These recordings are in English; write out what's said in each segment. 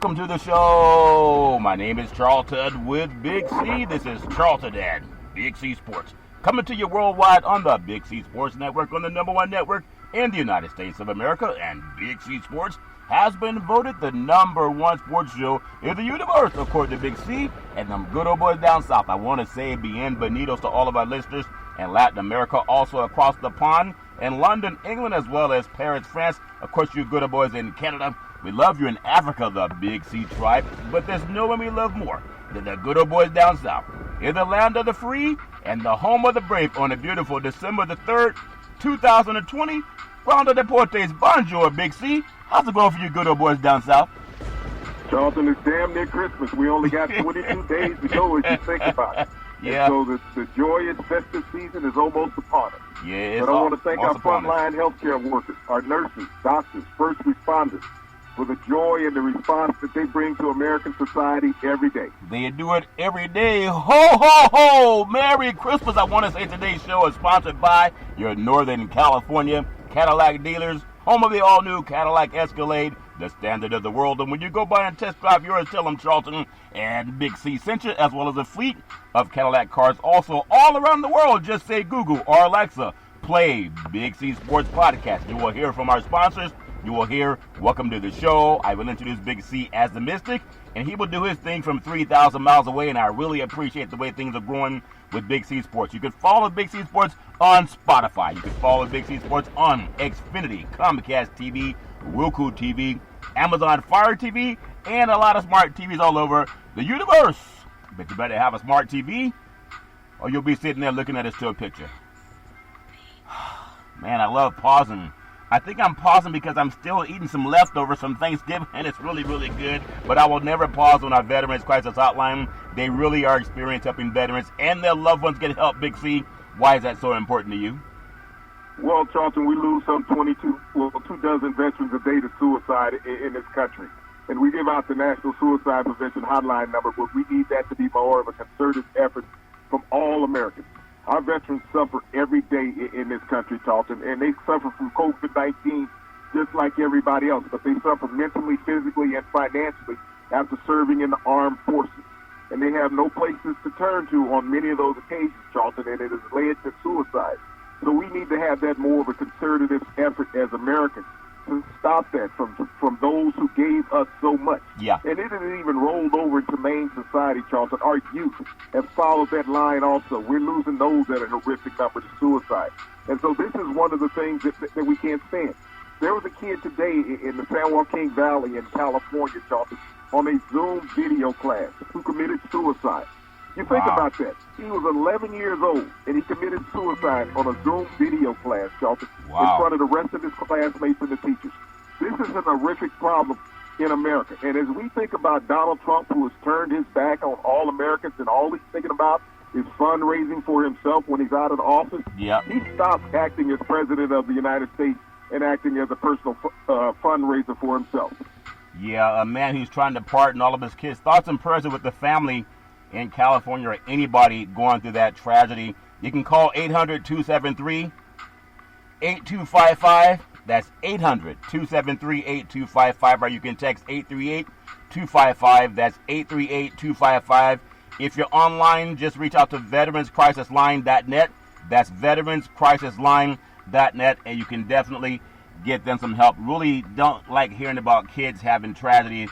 welcome to the show. My name is Charlton with Big C. This is Charlton and Big C Sports. Coming to you worldwide on the Big C Sports Network, on the #1 network in the United States of America. And Big C Sports has been voted the #1 sports show in the universe, according to Big C and them good old boys down south. I want to say bienvenidos to all of our listeners in Latin America, also across the pond, in London, England, as well as Paris, France. Of course, you good old boys in Canada. We love you in Africa, the Big C tribe, but there's no one we love more than the good old boys down south. In the land of the free and the home of the brave on a beautiful December the 3rd, 2020. Rondo Deportes, bonjour, Big C. How's it going for you good old boys down south? Charlton, it's damn near Christmas. We only got 22 days to go as you think about it. Yeah. And so the joyous festive season is almost upon us. Yeah, but I want to thank our frontline healthcare workers, our nurses, doctors, first responders, for the joy and the response that they bring to American society every day. They do it every day. Ho, ho, ho! Merry Christmas. I want to say today's show is sponsored by your Northern California Cadillac dealers, home of the all-new Cadillac Escalade, the standard of the world. And when you go by and test drive yours, tell them Charlton and Big C sent you, as well as a fleet of Cadillac cars also all around the world. Just say Google or Alexa, play Big C Sports Podcast. You will hear from our sponsors. You will hear, welcome to the show. I will introduce Big C as the Mystic, and he will do his thing from 3,000 miles away, and I really appreciate the way things are growing with Big C Sports. You can follow Big C Sports on Spotify. You can follow Big C Sports on Xfinity, Comcast TV, Roku TV, Amazon Fire TV, and a lot of smart TVs all over the universe. But you better have a smart TV, or you'll be sitting there looking at a still picture. Man, I love pausing. I think I'm pausing because I'm still eating some leftovers from Thanksgiving, and it's really, really good. But I will never pause on our Veterans Crisis Hotline. They really are experienced helping veterans and their loved ones get help, Big C. Why is that so important to you? Well, Charlton, we lose some 2 dozen veterans a day to suicide in this country. And we give out the National Suicide Prevention Hotline number, but we need that to be more of a concerted effort from all Americans. Our veterans suffer every day in this country, Charlton, and they suffer from COVID-19 just like everybody else, but they suffer mentally, physically, and financially after serving in the armed forces. And they have no places to turn to on many of those occasions, Charlton, and it has led to suicide. So we need to have that more of a concerted effort as Americans to stop that from those who gave us so much. Yeah. And it has even rolled over into main society, Charlton. Our youth have followed that line also. We're losing those at a horrific number to suicide. And so this is one of the things that we can't stand. There was a kid today in the San Joaquin Valley in California, Charlton, on a Zoom video class who committed suicide. You think about that. He was 11 years old, and he committed suicide on a Zoom video class, Charlton, in front of the rest of his classmates and the teachers. This is an horrific problem in America. And as we think about Donald Trump, who has turned his back on all Americans and all he's thinking about is fundraising for himself when he's out of office, he stopped acting as president of the United States and acting as a personal fundraiser for himself. Yeah, a man who's trying to pardon all of his kids. Thoughts and prayers with the family in California or anybody going through that tragedy. You can call 800-273-8255. That's 800-273-8255. Or you can text 838-255. That's 838-255. If you're online, just reach out to veteranscrisisline.net. That's veteranscrisisline.net, and you can definitely get them some help. Really don't like hearing about kids having tragedies.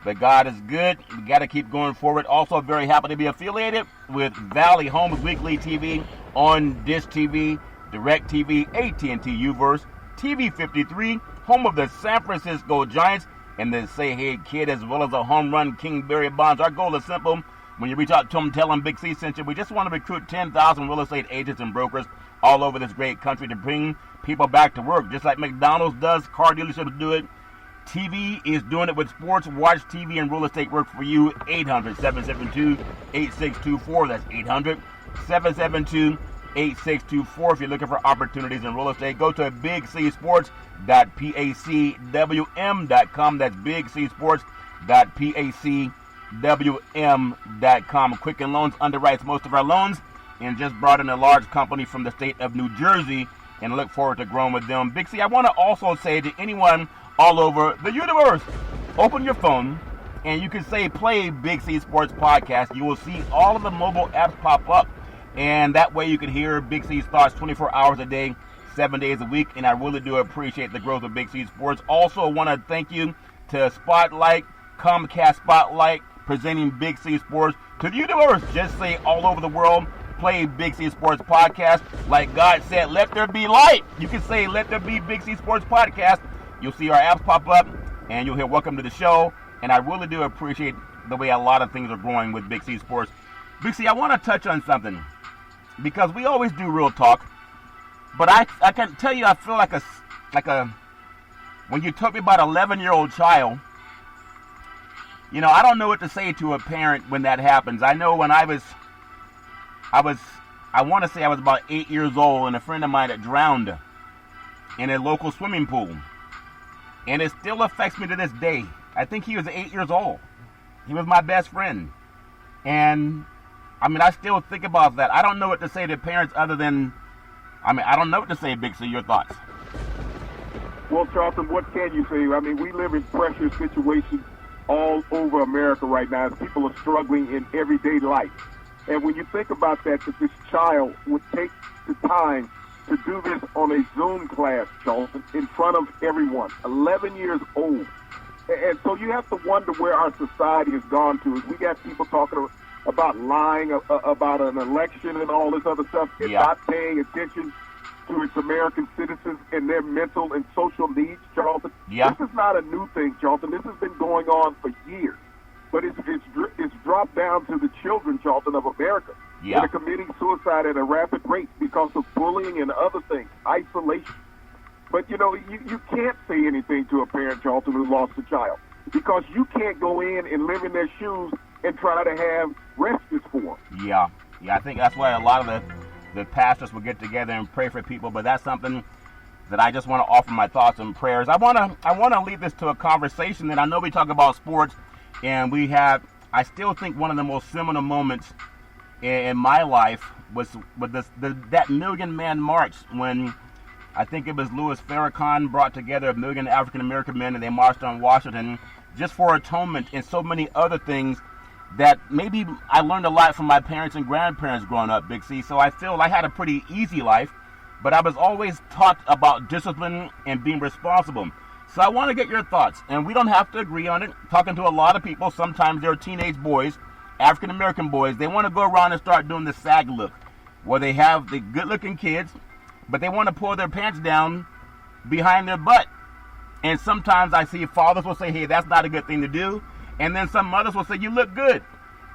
But God is good. We got to keep going forward. Also, very happy to be affiliated with Valley Homes Weekly TV on Dish TV, Direct TV, AT&T Uverse, TV 53, home of the San Francisco Giants, and the Say Hey Kid, as well as the home run King Barry Bonds. Our goal is simple. When you reach out to them, tell them Big C sent you. We just want to recruit 10,000 real estate agents and brokers all over this great country to bring people back to work, just like McDonald's does, car dealerships do it. TV is doing it with sports. Watch TV and real estate work for you. 800-772-8624. That's 800-772-8624. If you're looking for opportunities in real estate, go to bigcsports.pacwm.com. That's bigcsports.pacwm.com. Quicken Loans underwrites most of our loans and just brought in a large company from the state of New Jersey, and look forward to growing with them. Big C, I want to also say to anyone all over the universe, open your phone, and you can say play Big C Sports Podcast. You will see all of the mobile apps pop up, and that way you can hear Big C's thoughts 24 hours a day, 7 days a week, and I really do appreciate the growth of Big C Sports. Also want to thank you to Spotlight, Comcast Spotlight, presenting Big C Sports to the universe. Just say all over the world, play Big C Sports Podcast. Like God said, let there be light. You can say, let there be Big C Sports Podcast. You'll see our apps pop up, and you'll hear welcome to the show. And I really do appreciate the way a lot of things are growing with Big C Sports. Big C, I want to touch on something, because we always do real talk. But I can tell you, I feel like a when you talk about an 11-year-old child, you know, I don't know what to say to a parent when that happens. I know when I want to say I was about 8 years old, and a friend of mine had drowned in a local swimming pool. And it still affects me to this day. I think he was 8 years old. He was my best friend. And, I mean, I still think about that. I don't know what to say to parents other than, I don't know what to say, Big C. Your thoughts? Well, Charlton, what can you say? I mean, we live in pressure situations all over America right now as people are struggling in everyday life. And when you think about that this child would take the time to do this on a Zoom class, Charlton, in front of everyone, 11 years old. And so you have to wonder where our society has gone to. We got people talking about lying about an election and all this other stuff, and not paying attention to its American citizens and their mental and social needs, Charlton. Yeah. This is not a new thing, Charlton. This has been going on for years. But it's dropped down to the children, Charlton, of America. Yeah. That are committing suicide at a rapid rate because of bullying and other things, isolation. But, you know, you can't say anything to a parent, Charlton, who lost a child, because you can't go in and live in their shoes and try to have respite for them. Yeah. I think that's why a lot of the pastors will get together and pray for people, but that's something that I just want to offer my thoughts and prayers. I want to lead this to a conversation that I know we talk about sports, and I still think one of the most seminal moments in my life was with that Million Man March, when I think it was Louis Farrakhan brought together 1 million African American men, and they marched on Washington just for atonement and so many other things that maybe I learned a lot from my parents and grandparents growing up, Big C. So I feel I had a pretty easy life, but I was always taught about discipline and being responsible. So I want to get your thoughts, and we don't have to agree on it. Talking to a lot of people, sometimes they're teenage boys, African American boys, they want to go around and start doing the sag look, where they have the good-looking kids, but they want to pull their pants down behind their butt. And sometimes I see fathers will say, hey, that's not a good thing to do. And then some mothers will say, you look good.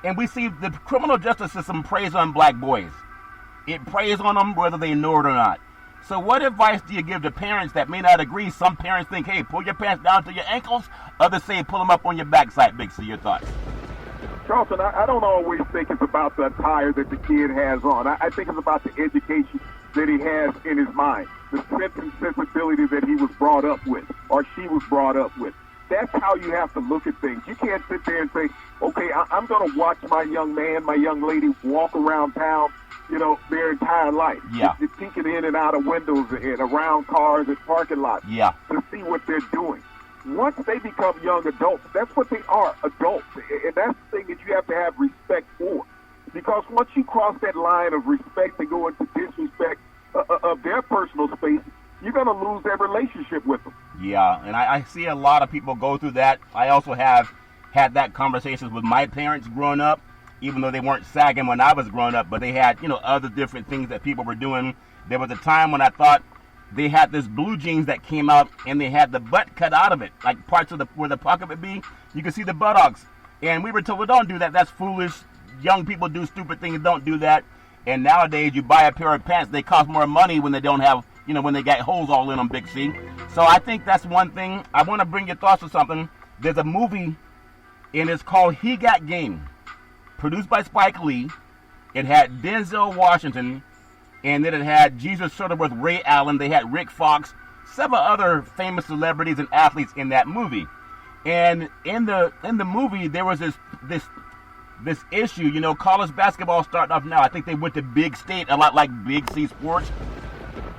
And we see the criminal justice system preys on black boys. It preys on them whether they know it or not. So what advice do you give to parents that may not agree? Some parents think, hey, pull your pants down to your ankles. Others say, pull them up on your backside, Big C. Your thoughts? Charlton, I don't always think it's about the attire that the kid has on. I think it's about the education that he has in his mind, the sense and sensibility that he was brought up with, or she was brought up with. That's how you have to look at things. You can't sit there and say, okay, I'm going to watch my young man, my young lady walk around town, you know, their entire life. Yeah. You're peeking in and out of windows and around cars and parking lots to see what they're doing. Once they become young adults, that's what they are, adults. And that's the thing that you have to have respect for. Because once you cross that line of respect and go into disrespect of their personal space, you're going to lose that relationship with them. Yeah, and I see a lot of people go through that. I also have had that conversations with my parents growing up, even though they weren't sagging when I was growing up, but they had, you know, other different things that people were doing. There was a time when I thought they had this blue jeans that came out and they had the butt cut out of it, like parts of where the pocket would be. You could see the buttocks. And we were told, well, don't do that. That's foolish. Young people do stupid things. Don't do that. And nowadays, you buy a pair of pants, they cost more money when they don't have, you know, when they got holes all in them, Big C. So I think that's one thing. I want to bring your thoughts to something. There's a movie, and it's called He Got Game, produced by Spike Lee. It had Denzel Washington, and then it had Jesus Shuttleworth, Ray Allen. They had Rick Fox, several other famous celebrities and athletes in that movie. And in the movie, there was this issue. You know, college basketball starting off now. I think they went to Big State, a lot like Big C Sports.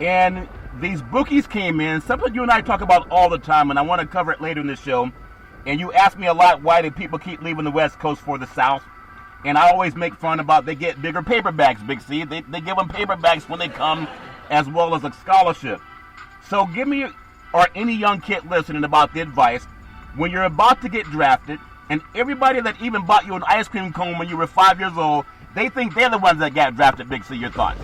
And these bookies came in, something you and I talk about all the time, and I want to cover it later in the show. And you ask me a lot, why do people keep leaving the West Coast for the South? And I always make fun about they get bigger paperbacks, Big C. They give them paperbacks when they come, as well as a scholarship. So give me, or any young kid listening, about the advice when you're about to get drafted, and everybody that even bought you an ice cream cone when you were 5 years old, they think they're the ones that got drafted, Big C. Your thoughts?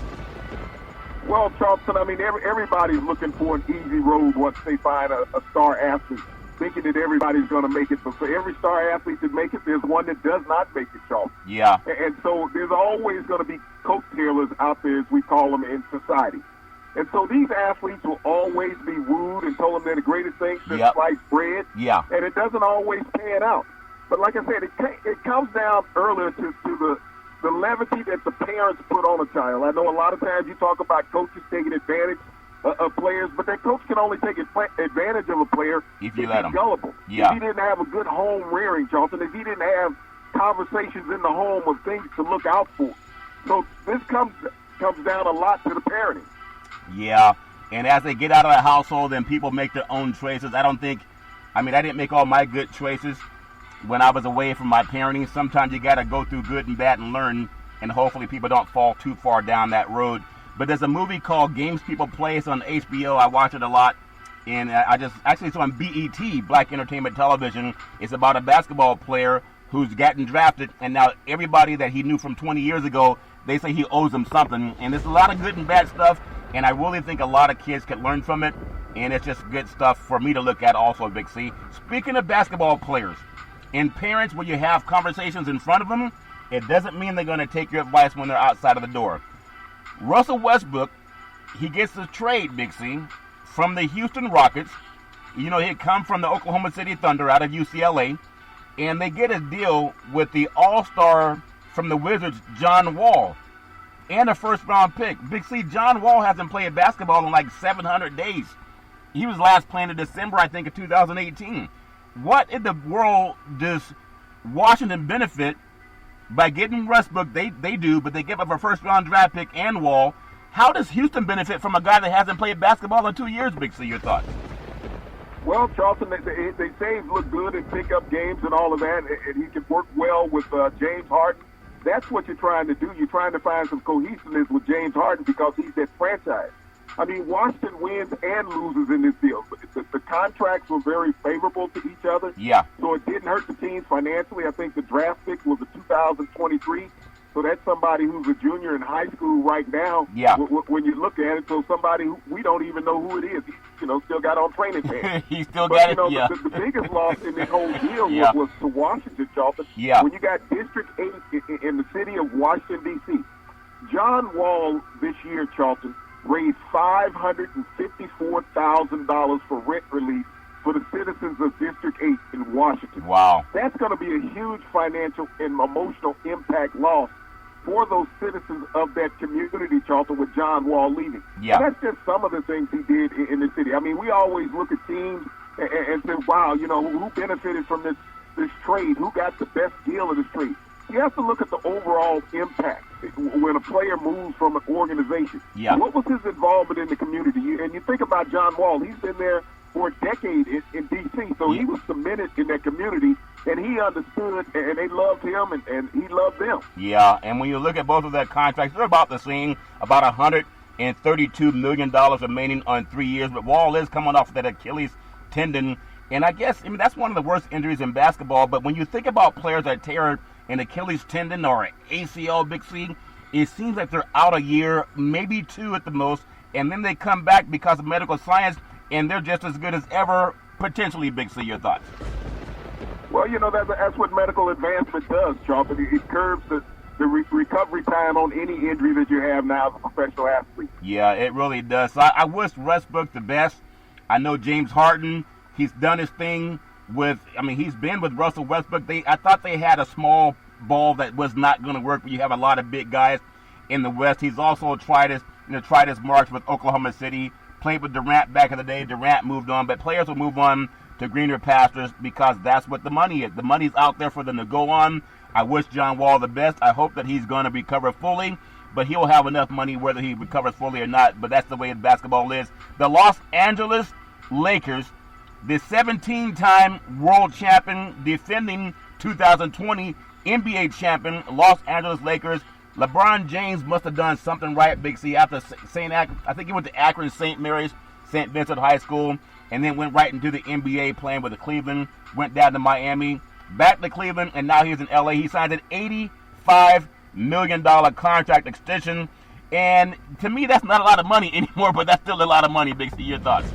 Well, Charleston, I mean, everybody's looking for an easy road once they find a star athlete, thinking that everybody's going to make it. But for every star athlete that makes it, there's one that does not make it, Charleston. Yeah. And so there's always going to be coattailers out there, as we call them, in society. And so these athletes will always be wooed and told them they're the greatest thing since sliced bread. Yeah. And it doesn't always pan out. But like I said, it comes down earlier to the levity that the parents put on a child. I know a lot of times you talk about coaches taking advantage of players, but that coach can only take advantage of a player if you let him. Gullible. Yeah. If he didn't have a good home rearing, Charleston, if he didn't have conversations in the home of things to look out for. So this comes down a lot to the parenting. Yeah, and as they get out of the household and people make their own choices, I didn't make all my good choices when I was away from my parenting. Sometimes you got to go through good and bad and learn, and hopefully people don't fall too far down that road. But there's a movie called Games People Play. It's on HBO. I watch it a lot. And it's on BET, Black Entertainment Television. It's about a basketball player who's gotten drafted, and now everybody that he knew from 20 years ago, they say he owes them something. And there's a lot of good and bad stuff, and I really think a lot of kids can learn from it. And it's just good stuff for me to look at also, Big C. Speaking of basketball players and parents, when you have conversations in front of them, it doesn't mean they're going to take your advice when they're outside of the door. Russell Westbrook, he gets a trade, Big C, from the Houston Rockets. You know, he had come from the Oklahoma City Thunder out of UCLA, and they get a deal with the all-star from the Wizards, John Wall, and a first-round pick. Big C, John Wall hasn't played basketball in like 700 days. He was last playing in December, I think, of 2018. What in the world does Washington benefit by getting Westbrook? They do, but they give up a first-round draft pick and Wall. How does Houston benefit from a guy that hasn't played basketball in 2 years, Big C? Your thoughts? Well, Charleston, they say he look good and pick up games and all of that, and he can work well with James Harden. That's what you're trying to do. You're trying to find some cohesiveness with James Harden because he's that franchise. I mean, Washington wins and loses in this deal. The contracts were very favorable to each other. Yeah. So it didn't hurt the teams financially. I think the draft pick was a 2023. So that's somebody who's a junior in high school right now. Yeah. When you look at it, so somebody who we don't even know who it is. He, still got on training pants. He still got it. Yeah. The biggest loss in this whole deal was to Washington, Charleston. Yeah. When you got District 8 in the city of Washington, D.C., John Wall this year, Charleston, raised $554,000 for rent relief for the citizens of District 8 in Washington. Wow. That's going to be a huge financial and emotional impact loss for those citizens of that community, Charleston, with John Wall leaving. Yeah. And that's just some of the things he did in the city. I mean, we always look at teams and say, wow, who benefited from this trade? Who got the best deal of this trade? You have to look at the overall impact when a player moves from an organization. Yeah. What was his involvement in the community? And you think about John Wall, he's been there for a decade in D.C., so he was cemented in that community, and he understood, and they loved him, and he loved them. Yeah, and when you look at both of their contracts, they're about the same, about $132 million remaining on 3 years, but Wall is coming off that Achilles tendon, and that's one of the worst injuries in basketball, but when you think about players that tear an Achilles tendon or an ACL, Big C, it seems like they're out a year, maybe two at the most, and then they come back because of medical science, and they're just as good as ever, potentially, Big C. Your thoughts? Well, that's what medical advancement does, Charleston. It curbs the recovery time on any injury that you have now as a professional athlete. Yeah, it really does. So I wish Westbrook the best. I know James Harden, he's done his thing he's been with Russell Westbrook. I thought they had a small ball that was not going to work, but you have a lot of big guys in the West. He's also tried his marks with Oklahoma City, played with Durant back in the day. Durant moved on, but players will move on to greener pastures because that's what the money is. The money's out there for them to go on. I wish John Wall the best. I hope that he's going to recover fully, but he'll have enough money whether he recovers fully or not, but that's the way basketball is. The Los Angeles Lakers the 17-time world champion, defending 2020 NBA champion, Los Angeles Lakers. LeBron James must have done something right, Big C, after I think he went to Akron St. Mary's, St. Vincent High School, and then went right into the NBA playing with the Cleveland, went down to Miami, back to Cleveland, and now he's in LA. He signed an $85 million contract extension. And to me, that's not a lot of money anymore, but that's still a lot of money, Big C. Your thoughts?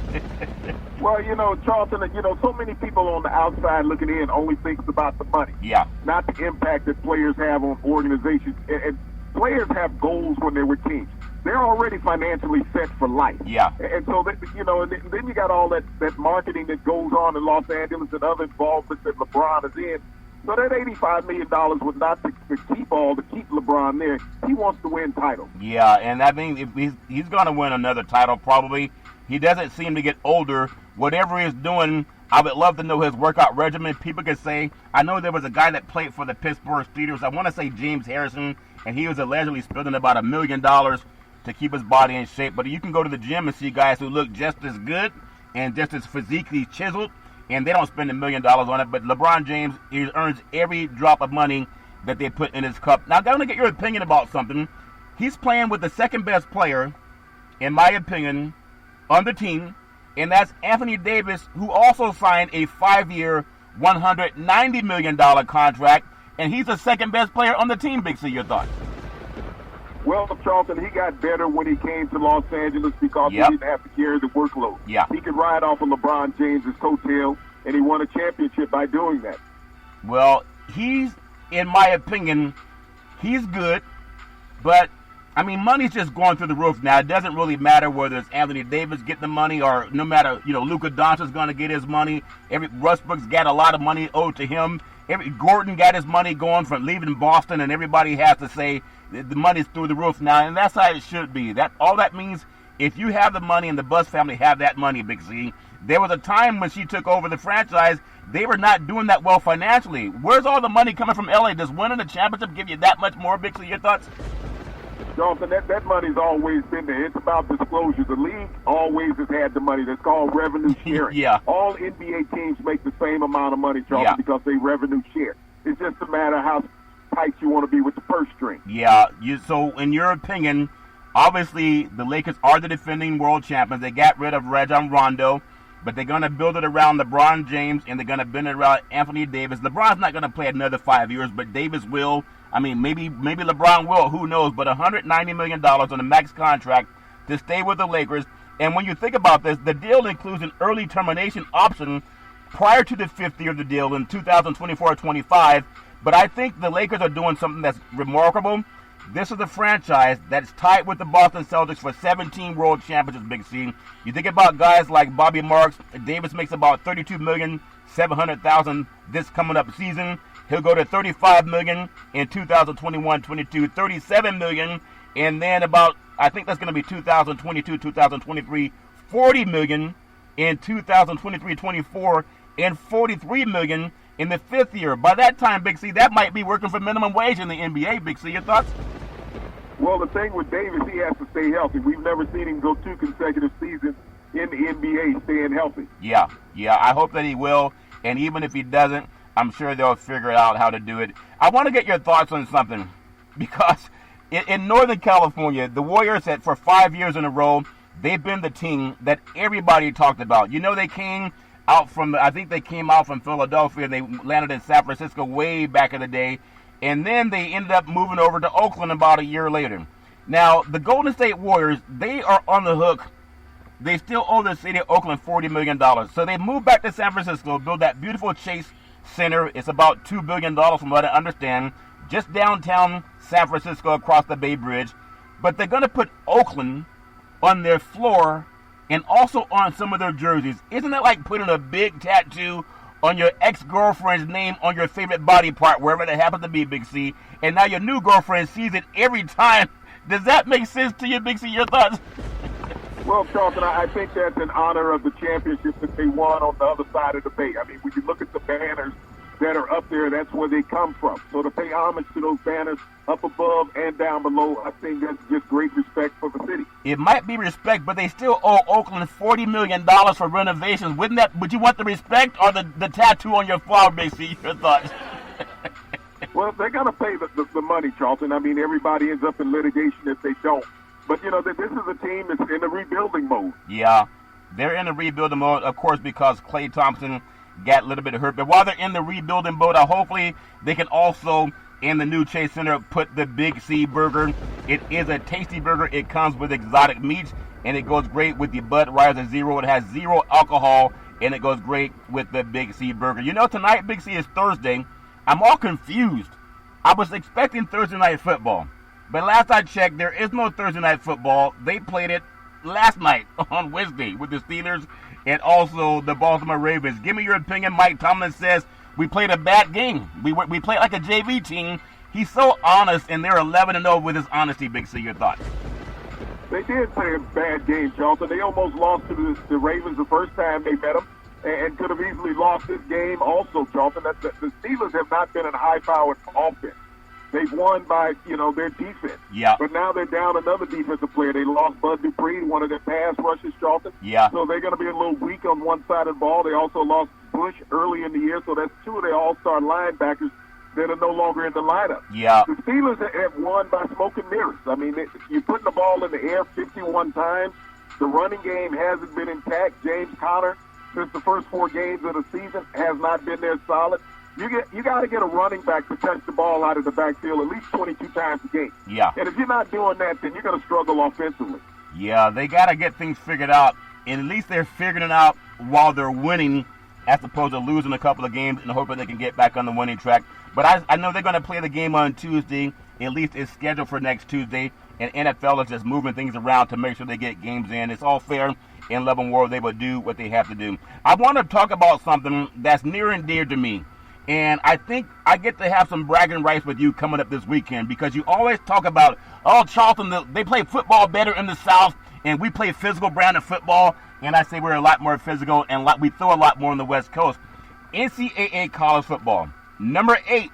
Well, Charlton, so many people on the outside looking in only thinks about the money. Yeah. Not the impact that players have on organizations. And players have goals when they're with teams. They're already financially set for life. Yeah. And so, and then you got all that marketing that goes on in Los Angeles and other involvements that LeBron is in. So that $85 million was not to keep LeBron there. He wants to win titles. Yeah, and I think if he's going to win another title probably. He doesn't seem to get older. Whatever he's doing, I would love to know his workout regimen. People could say, I know there was a guy that played for the Pittsburgh Steelers. I want to say James Harrison, and he was allegedly spending about $1 million to keep his body in shape. But you can go to the gym and see guys who look just as good and just as physically chiseled, and they don't spend $1 million on it. But LeBron James, he earns every drop of money that they put in his cup. Now, I want to get your opinion about something. He's playing with the second best player, in my opinion, on the team, and that's Anthony Davis, who also signed a 5-year, $190 million contract, and he's the second best player on the team. Big C, your thoughts? Well, Charlton, he got better when he came to Los Angeles because he didn't have to carry the workload. Yeah. He could ride off of LeBron James' coattail, and he won a championship by doing that. Well, he's, in my opinion, he's good, but, I mean, money's just going through the roof now. It doesn't really matter whether it's Anthony Davis getting the money or no matter, Luka Doncic's going to get his money. Westbrook's got a lot of money owed to him. Gordon got his money going from leaving Boston, and everybody has to say the money's through the roof now, and that's how it should be. All that means, if you have the money and the Buss family have that money, Big C, there was a time when she took over the franchise, they were not doing that well financially. Where's all the money coming from LA? Does winning the championship give you that much more, Big C? Your thoughts? Jonathan, that money's always been there. It's about disclosure. The league always has had the money. That's called revenue sharing. Yeah. All NBA teams make the same amount of money, Jonathan, because they revenue share. It's just a matter of how tight you want to be with the purse string. Yeah. So, in your opinion, obviously the Lakers are the defending world champions. They got rid of Rajon Rondo, but they're going to build it around LeBron James, and they're going to build it around Anthony Davis. LeBron's not going to play another 5 years, but Davis will. I mean, maybe LeBron will. Who knows? But $190 million on a max contract to stay with the Lakers. And when you think about this, the deal includes an early termination option prior to the 5th year of the deal in 2024-25. But I think the Lakers are doing something that's remarkable. This is a franchise that's tied with the Boston Celtics for 17 world championships, Big C. You think about guys like Bobby Marks. Davis makes about $32,700,000 this coming up season. He'll go to $35 million in 2021-22, $37 million, and then I think that's going to be 2022-2023, $40 million in 2023-24, and $43 million in the 5th year. By that time, Big C, that might be working for minimum wage in the NBA. Big C, your thoughts? Well, the thing with Davis, he has to stay healthy. We've never seen him go 2 consecutive seasons in the NBA staying healthy. Yeah, I hope that he will, and even if he doesn't, I'm sure they'll figure out how to do it. I want to get your thoughts on something, because in Northern California, the Warriors, for 5 years in a row, they've been the team that everybody talked about. They came out from Philadelphia, and they landed in San Francisco way back in the day, and then they ended up moving over to Oakland about a year later. Now, the Golden State Warriors, they are on the hook. They still owe the city of Oakland $40 million. So they moved back to San Francisco, built that beautiful Chase Center. It's about $2 billion from what I understand, just downtown San Francisco across the Bay Bridge. But they're going to put Oakland on their floor and also on some of their jerseys. Isn't that like putting a big tattoo on your ex-girlfriend's name on your favorite body part, wherever that happens to be, Big C, and now your new girlfriend sees it every time? Does that make sense to you, Big C? Your thoughts? Well, Charlton, I think that's in honor of the championship that they won on the other side of the bay. I mean, when you look at the banners that are up there, that's where they come from. So to pay homage to those banners up above and down below, I think that's just great respect for the city. It might be respect, but they still owe Oakland $40 million for renovations. Would you want the respect or the tattoo on your forearm, Big C? Your thoughts? Well, they're going to pay the money, Charlton. I mean, everybody ends up in litigation if they don't. But, you know, this is a team that's in a rebuilding mode. Yeah, they're in the rebuilding mode, of course, because Klay Thompson got a little bit hurt. But while they're in the rebuilding mode, hopefully they can also, in the new Chase Center, put the Big C burger. It is a tasty burger. It comes with exotic meats, and it goes great with the Budweiser Zero. It has 0 alcohol, and it goes great with the Big C burger. You know, tonight, Big C, is Thursday. I'm all confused. I was expecting Thursday night football. But last I checked, there is no Thursday night football. They played it last night on Wednesday with the Steelers and also the Baltimore Ravens. Give me your opinion. Mike Tomlin says we played a bad game. We played like a JV team. He's so honest, and they're 11-0 with his honesty, Big C. Your thoughts? They did play a bad game, Charlton. They almost lost to the Ravens the first time they met them and could have easily lost this game also, Charlton. The Steelers have not been a high-powered offense. They've won by, their defense. Yeah. But now they're down another defensive player. They lost Bud Dupree, one of their pass rushers, Charlton. Yeah. So they're going to be a little weak on one side of the ball. They also lost Bush early in the year, so that's 2 of their all-star linebackers that are no longer in the lineup. Yeah. The Steelers have won by smoke and mirrors. I mean, you're putting the ball in the air 51 times. The running game hasn't been intact. James Conner, since the first 4 games of the season, has not been there solid. You got to get a running back to touch the ball out of the backfield at least 22 times a game. Yeah. And if you're not doing that, then you're going to struggle offensively. Yeah, they got to get things figured out. And at least they're figuring it out while they're winning as opposed to losing a couple of games and hoping they can get back on the winning track. But I know they're going to play the game on Tuesday. At least it's scheduled for next Tuesday. And NFL is just moving things around to make sure they get games in. It's all fair in love and war. They will do what they have to do. I want to talk about something that's near and dear to me. And I think I get to have some bragging rights with you coming up this weekend because you always talk about, Charlton, they play football better in the South, and we play physical brand of football. And I say we're a lot more physical, and we throw a lot more on the West Coast. NCAA college football, number 8,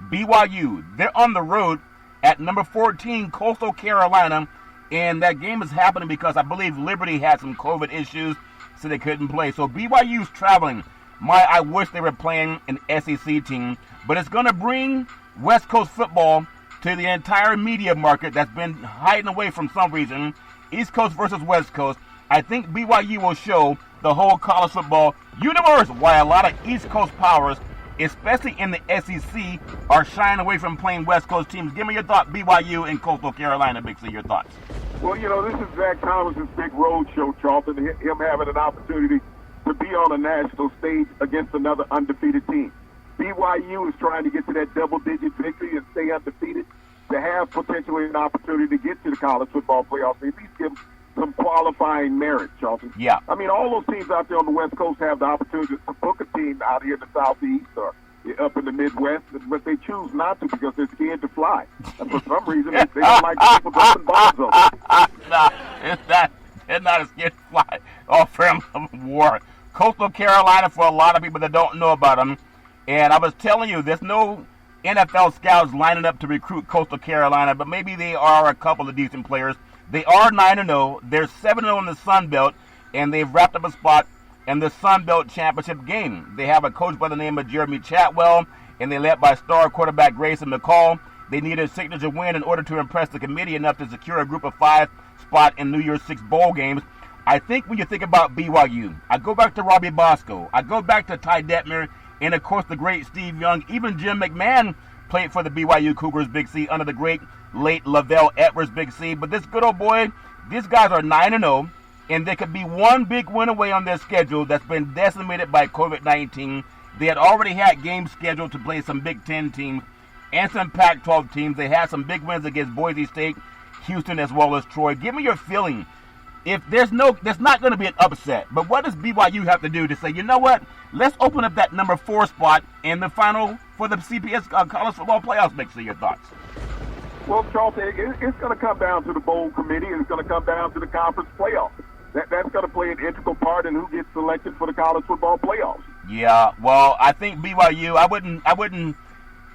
BYU. They're on the road at number 14, Coastal Carolina. And that game is happening because I believe Liberty had some COVID issues, so they couldn't play. So BYU's traveling. I wish they were playing an SEC team, but it's going to bring West Coast football to the entire media market that's been hiding away from some reason. East Coast versus West Coast. I think BYU will show the whole college football universe why a lot of East Coast powers, especially in the SEC, are shying away from playing West Coast teams. Give me your thought, BYU and Coastal Carolina, Big C, your thoughts. Well, this is Zach Thomas's big road show, Charlton, him having an opportunity to be on a national stage against another undefeated team. BYU is trying to get to that double-digit victory and stay undefeated to have potentially an opportunity to get to the college football playoffs, at least give some qualifying merit, Charlton. Yeah. I mean, all those teams out there on the West Coast have the opportunity to book a team out here in the Southeast or up in the Midwest, but they choose not to because they're scared to fly. And for some reason, they don't like people dropping bombs on them. No, it's not scared to fly. All fair war. Coastal Carolina, for a lot of people that don't know about them, and I was telling you, there's no NFL scouts lining up to recruit Coastal Carolina, but maybe they are a couple of decent players. They are 9-0. They're 7-0 in the Sun Belt, and they've wrapped up a spot in the Sun Belt Championship game. They have a coach by the name of Jeremy Chatwell, and they're led by star quarterback Grayson McCall. They need a signature win in order to impress the committee enough to secure a Group of 5 spot in New Year's 6 bowl games. I think when you think about BYU, I go back to Robbie Bosco, I go back to Ty Detmer, and of course the great Steve Young. Even Jim McMahon played for the BYU Cougars, Big C, under the great late Lavelle Edwards, Big C. But this good old boy, these guys are 9-0, and they could be one big win away on their schedule that's been decimated by COVID-19. They had already had games scheduled to play some Big Ten teams and some Pac-12 teams. They had some big wins against Boise State, Houston, as well as Troy. Give me your feeling. If there's not going to be an upset, but what does BYU have to do to say, you know what, let's open up that number 4 spot in the final for the CPS college football playoffs? Make sure your thoughts. Well, Charlton, it's going to come down to the bowl committee, and it's going to come down to the conference playoffs. That's going to play an integral part in who gets selected for the college football playoffs. Yeah, well, I think BYU,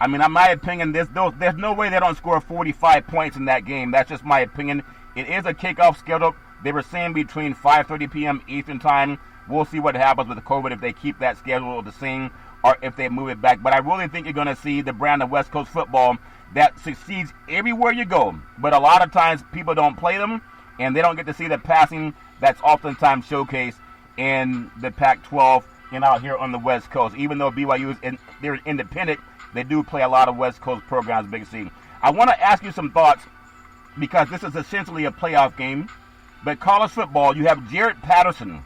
I mean, in my opinion, there's no way they don't score 45 points in that game. That's just my opinion. It is a kickoff schedule. They were saying between 5:30 p.m. Eastern Time. We'll see what happens with the COVID if they keep that schedule the same or if they move it back. But I really think you're going to see the brand of West Coast football that succeeds everywhere you go. But a lot of times people don't play them, and they don't get to see the passing that's oftentimes showcased in the Pac-12 and out here on the West Coast. Even though BYU they're independent, they do play a lot of West Coast programs, Big C. I want to ask you some thoughts because this is essentially a playoff game. But college football, you have Jarrett Patterson,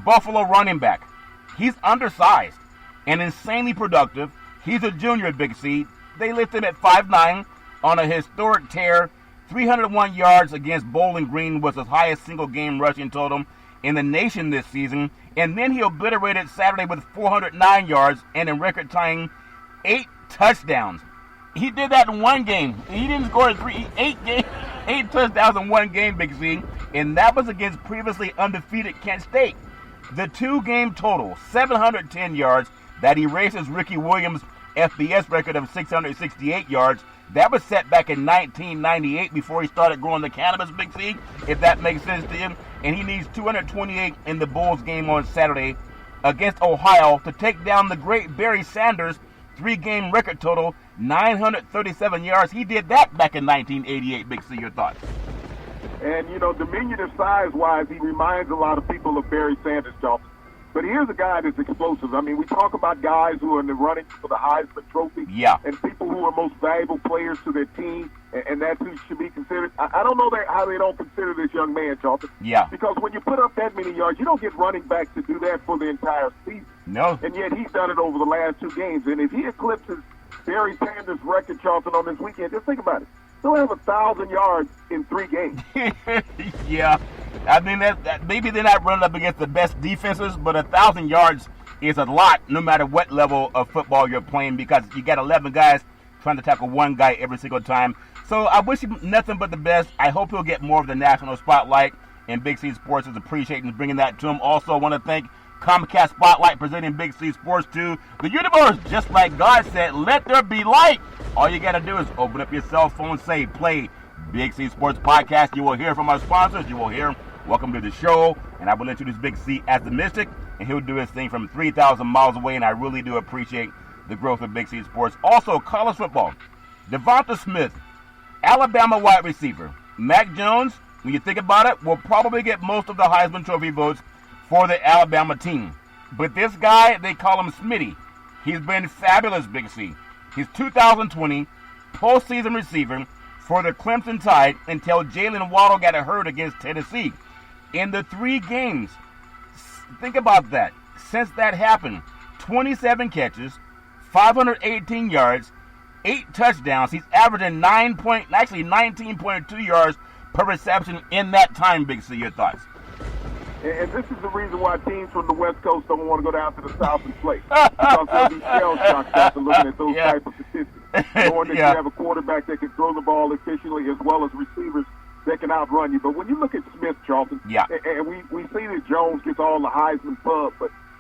Buffalo running back. He's undersized and insanely productive. He's a junior at Big C. They lift him at 5'9" on a historic tear. 301 yards against Bowling Green was his highest single game rushing total in the nation this season. And then he obliterated Saturday with 409 yards and a record-tying 8 touchdowns. He did that in one game. He didn't score 8 touchdowns in one game, Big C. And that was against previously undefeated Kent State. The 2-game total, 710 yards, that erases Ricky Williams' FBS record of 668 yards. That was set back in 1998 before he started growing the cannabis, Big C, if that makes sense to him. And he needs 228 in the Bulls game on Saturday against Ohio to take down the great Barry Sanders' 3-game record total, 937 yards. He did that back in 1988, Big C. Your thoughts? And, diminutive size-wise, he reminds a lot of people of Barry Sanders, Johnson. But here's a guy that's explosive. I mean, we talk about guys who are in the running for the Heisman Trophy. Yeah. And people who are most valuable players to their team, and that's who should be considered. I don't know how they don't consider this young man, Johnson. Yeah. Because when you put up that many yards, you don't get running backs to do that for the entire season. No. And yet he's done it over the last 2 games. And if he eclipses Barry Sanders' record, Johnson, on this weekend, just think about it. He'll have 1,000 yards in 3 games. Yeah. I mean, that maybe they're not running up against the best defenses, but 1,000 yards is a lot no matter what level of football you're playing because you got 11 guys trying to tackle one guy every single time. So I wish him nothing but the best. I hope he'll get more of the national spotlight, and Big C Sports is appreciating bringing that to him. Also, I want to thank Comcast Spotlight presenting Big C Sports to the universe. Just like God said, let there be light. All you got to do is open up your cell phone, say play Big C Sports Podcast. You will hear from our sponsors. You will hear welcome to the show, and I will introduce Big C as the Mystic, and he'll do his thing from 3,000 miles away, and I really do appreciate the growth of Big C Sports. Also, college football. Devonta Smith, Alabama wide receiver. Mac Jones, when you think about it, will probably get most of the Heisman Trophy votes for the Alabama team. But this guy, they call him Smitty. He's been fabulous, Big C. He's 2020 postseason receiver for the Clemson Tide until Jalen Waddle got hurt against Tennessee. In the 3 games, think about that. Since that happened, 27 catches, 518 yards, 8 touchdowns. He's averaging 19.2 yards per reception in that time, Big C. Your thoughts? And this is the reason why teams from the West Coast don't want to go down to the South and play. Because they'll be shell-shocked after looking at those type of statistics. Knowing that you have a quarterback that can throw the ball efficiently as well as receivers that can outrun you. But when you look at Smith, Charlton, and we see that Jones gets all the Heisman pub,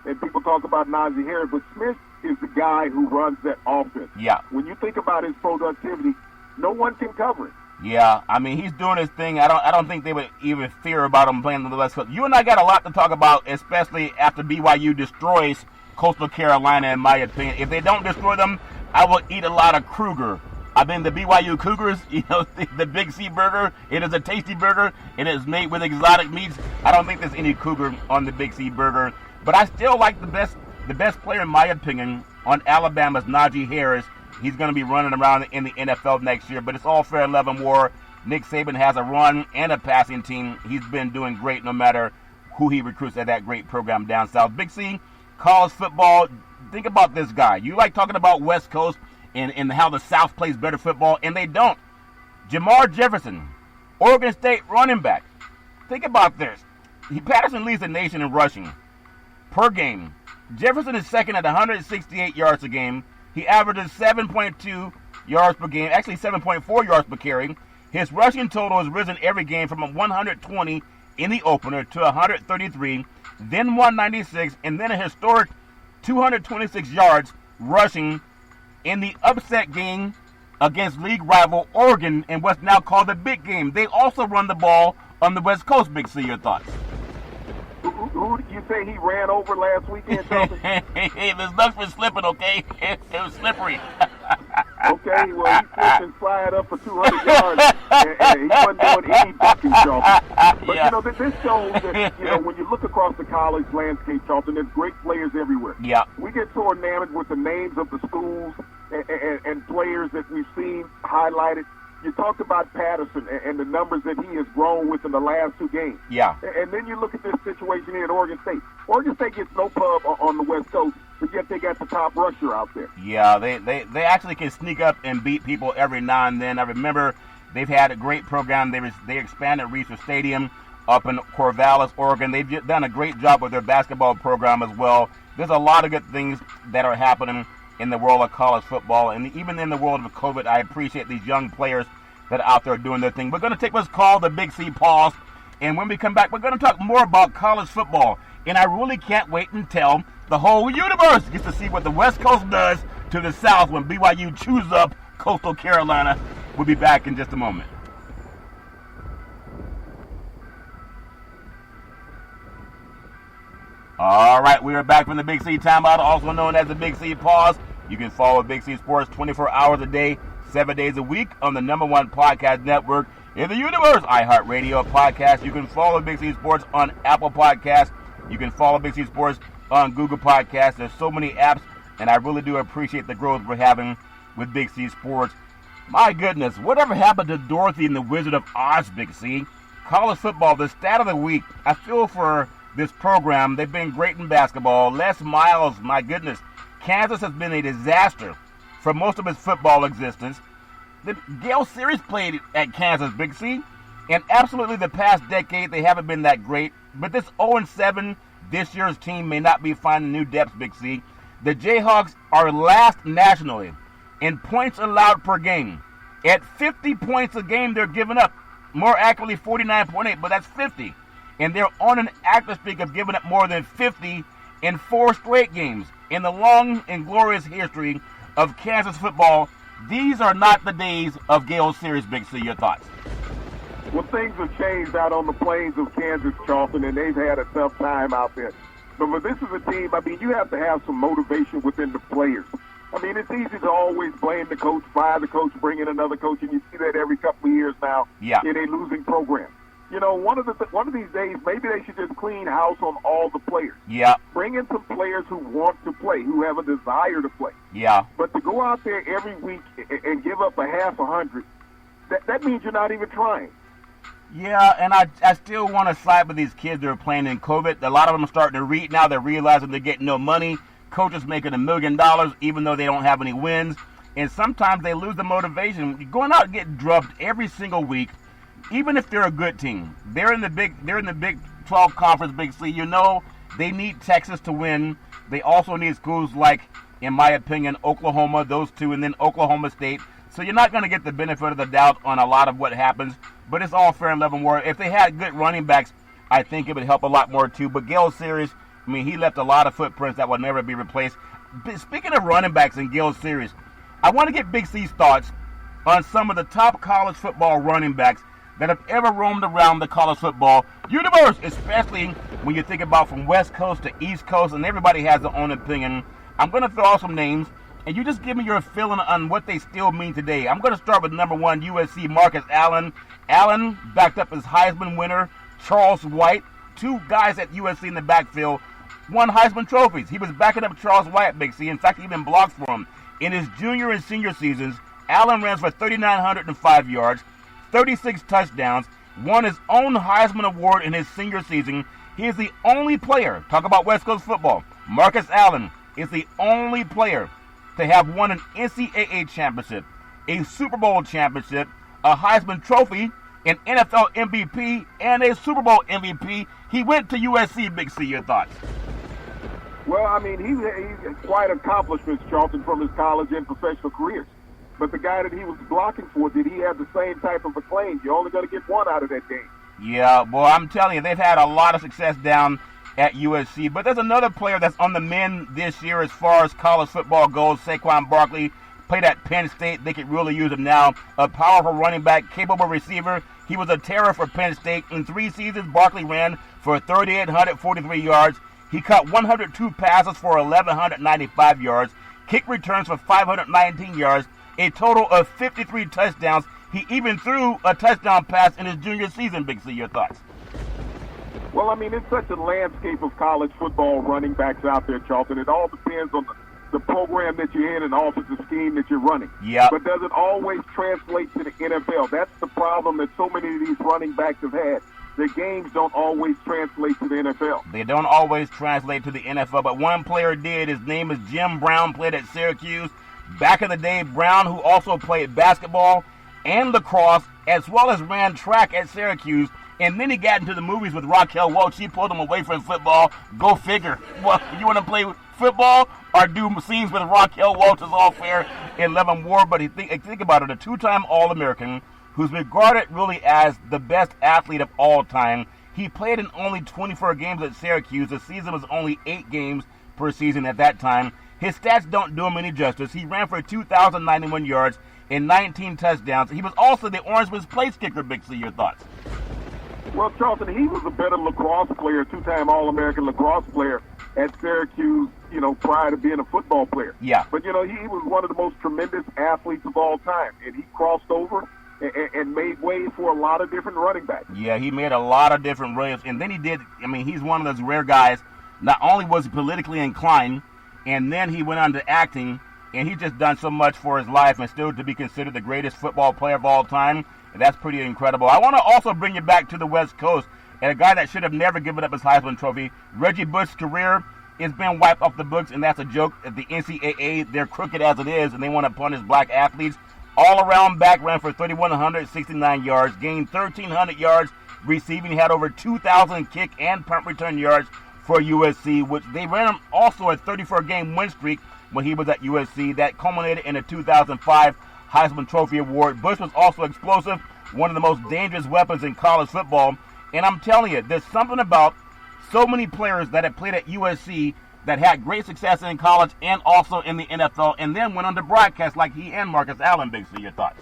and people talk about Najee Harris, but Smith is the guy who runs that offense. Yeah. When you think about his productivity, no one can cover it. Yeah, I mean, he's doing his thing. I don't think they would even fear about him playing on the West Coast. You and I got a lot to talk about, especially after BYU destroys Coastal Carolina, in my opinion. If they don't destroy them, I will eat a lot of Kruger. I mean, the BYU Cougars, the Big C burger, it is a tasty burger, and it's made with exotic meats. I don't think there's any Cougar on the Big C burger. But I still like the best player, in my opinion, on Alabama's Najee Harris. He's going to be running around in the NFL next year, but it's all fair in love and war. Nick Saban has a run and a passing team. He's been doing great no matter who he recruits at that great program down south. Big C, college football, think about this guy. You like talking about West Coast and how the South plays better football, and they don't. Jamar Jefferson, Oregon State running back. Think about this. Patterson leads the nation in rushing per game. Jefferson is second at 168 yards a game. He averages 7.2 yards per game, actually 7.4 yards per carry. His rushing total has risen every game from 120 in the opener to 133, then 196, and then a historic 226 yards rushing in the upset game against league rival Oregon in what's now called the big game. They also run the ball on the West Coast. Big C, your thoughts? Who did you say he ran over last weekend, Charlton? Hey, this duck's been slipping, okay? It was slippery. Okay, well, he slipped and slid up for 200 yards, and he wasn't doing any bucking, Charlton. But, Yeah. This shows that, when you look across the college landscape, Charlton, there's great players everywhere. Yeah. We get so enamored with the names of the schools and players that we've seen highlighted. You talked about Patterson and the numbers that he has grown with in the last two games. Yeah. And then you look at this situation here at Oregon State. Oregon State gets no pub on the West Coast, but yet they got the top rusher out there. Yeah, they actually can sneak up and beat people every now and then. I remember they've had a great program. They expanded Reser Stadium up in Corvallis, Oregon. They've done a great job with their basketball program as well. There's a lot of good things that are happening in the world of college football, and even in the world of COVID. I appreciate these young players that are out there doing their thing. We're going to take what's called the Big C pause, and when we come back, we're going to talk more about college football. And I really can't wait until the whole universe gets to see what the West Coast does to the South when BYU chews up Coastal Carolina. We'll be back in just a moment. All right, we are back from the Big C timeout, also known as the Big C pause. You can follow Big C Sports 24 hours a day, 7 days a week on the #1 podcast network in the universe, iHeartRadio podcast. You can follow Big C Sports on Apple Podcasts. You can follow Big C Sports on Google Podcasts. There's so many apps, and I really do appreciate the growth we're having with Big C Sports. My goodness, whatever happened to Dorothy and the Wizard of Oz, Big C? College football, the stat of the week. I feel for this program. They've been great in basketball. Les Miles, my goodness. Kansas has been a disaster for most of its football existence. The Gale Series played at Kansas, Big C, and absolutely the past decade they haven't been that great. But this 0-7, this year's team may not be finding new depths, Big C. The Jayhawks are last nationally in points allowed per game. At 50 points a game, they're giving up. More accurately, 49.8, but that's 50. And they're on an active streak of giving up more than 50 in 4 straight games. In the long and glorious history of Kansas football, these are not the days of Gale Series, Big C. Your thoughts? Well, things have changed out on the plains of Kansas, Charlton, and they've had a tough time out there. But this is a team, you have to have some motivation within the players. It's easy to always blame the coach, fire the coach, bring in another coach, and you see that every couple of years now in a losing program. One of these days, maybe they should just clean house on all the players. Yeah. Bring in some players who want to play, who have a desire to play. Yeah. But to go out there every week and give up a half 100, that means you're not even trying. Yeah, and I still want to side with these kids that are playing in COVID. A lot of them are starting to read now. They're realizing they're getting no money. Coaches making $1 million even though they don't have any wins. And sometimes they lose the motivation. Going out and getting drubbed every single week, even if they're a good team. They're in the Big 12 Conference, Big C. They need Texas to win. They also need schools like, in my opinion, Oklahoma, those two, and then Oklahoma State. So you're not going to get the benefit of the doubt on a lot of what happens, but it's all fair and level war. If they had good running backs, I think it would help a lot more too. But Gale Series, he left a lot of footprints that will never be replaced. But speaking of running backs in Gale Series, I want to get Big C's thoughts on some of the top college football running backs that have ever roamed around the college football universe, especially when you think about from West Coast to East Coast, and everybody has their own opinion. I'm going to throw out some names, and you just give me your feeling on what they still mean today. I'm going to start with number 1, USC Marcus Allen. Allen backed up his Heisman winner, Charles White. 2 guys at USC in the backfield won Heisman trophies. He was backing up Charles White, Big C. In fact, he even blocked for him. In his junior and senior seasons, Allen ran for 3,905 yards, 36 touchdowns, won his own Heisman Award in his senior season. He is the only player, talk about West Coast football, Marcus Allen is the only player to have won an NCAA championship, a Super Bowl championship, a Heisman Trophy, an NFL MVP, and a Super Bowl MVP. He went to USC, Big C. Your thoughts? Well, he's quite accomplishments, Charlton, from his college and professional careers. But the guy that he was blocking for, did he have the same type of acclaim? You're only going to get one out of that game. Yeah, well, I'm telling you, they've had a lot of success down at USC. But there's another player that's on the mend this year as far as college football goes. Saquon Barclay played at Penn State. They could really use him now. A powerful running back, capable receiver. He was a terror for Penn State. In 3 seasons, Barclay ran for 3,843 yards. He caught 102 passes for 1,195 yards. Kick returns for 519 yards. A total of 53 touchdowns. He even threw a touchdown pass in his junior season, Big C. Your thoughts? Well, I mean, it's such a landscape of college football running backs out there, Charlton. It all depends on the program that you're in and also the scheme that you're running. Yeah. But does it always translate to the NFL? That's the problem that so many of these running backs have had. Their games don't always translate to the NFL. They don't always translate to the NFL, but one player did. His name is Jim Brown, played at Syracuse. Back in the day, Brown, who also played basketball and lacrosse, as well as ran track at Syracuse, and then he got into the movies with Raquel Welch. She pulled him away from football. Go figure. Well, you want to play football or do scenes with Raquel Welch is all fair in Love and War, but think about it, a 2-time All-American who's regarded really as the best athlete of all time. He played in only 24 games at Syracuse. The season was only 8 games per season at that time. His stats don't do him any justice. He ran for 2,091 yards and 19 touchdowns. He was also the Orangeman's place kicker, Big C. Your thoughts? Well, Charlton, he was a better lacrosse player, 2-time All-American lacrosse player at Syracuse, prior to being a football player. Yeah. But, he was one of the most tremendous athletes of all time, and he crossed over and made way for a lot of different running backs. Yeah, he made a lot of different runs, and then he's one of those rare guys. Not only was he politically inclined, and then he went on to acting, and he's just done so much for his life and still to be considered the greatest football player of all time. And that's pretty incredible. I want to also bring you back to the West Coast, and a guy that should have never given up his Heisman Trophy. Reggie Bush's career has been wiped off the books, and that's a joke. At the NCAA, they're crooked as it is, and they want to punish black athletes. All-around back, ran for 3,169 yards, gained 1,300 yards receiving, had over 2,000 kick and punt return yards for USC, which they ran him also a 34-game win streak when he was at USC. That culminated in a 2005 Heisman Trophy award. Bush was also explosive, one of the most dangerous weapons in college football. And I'm telling you, there's something about so many players that have played at USC that had great success in college and also in the NFL, and then went on to broadcast like he and Marcus Allen. Big C, your thoughts?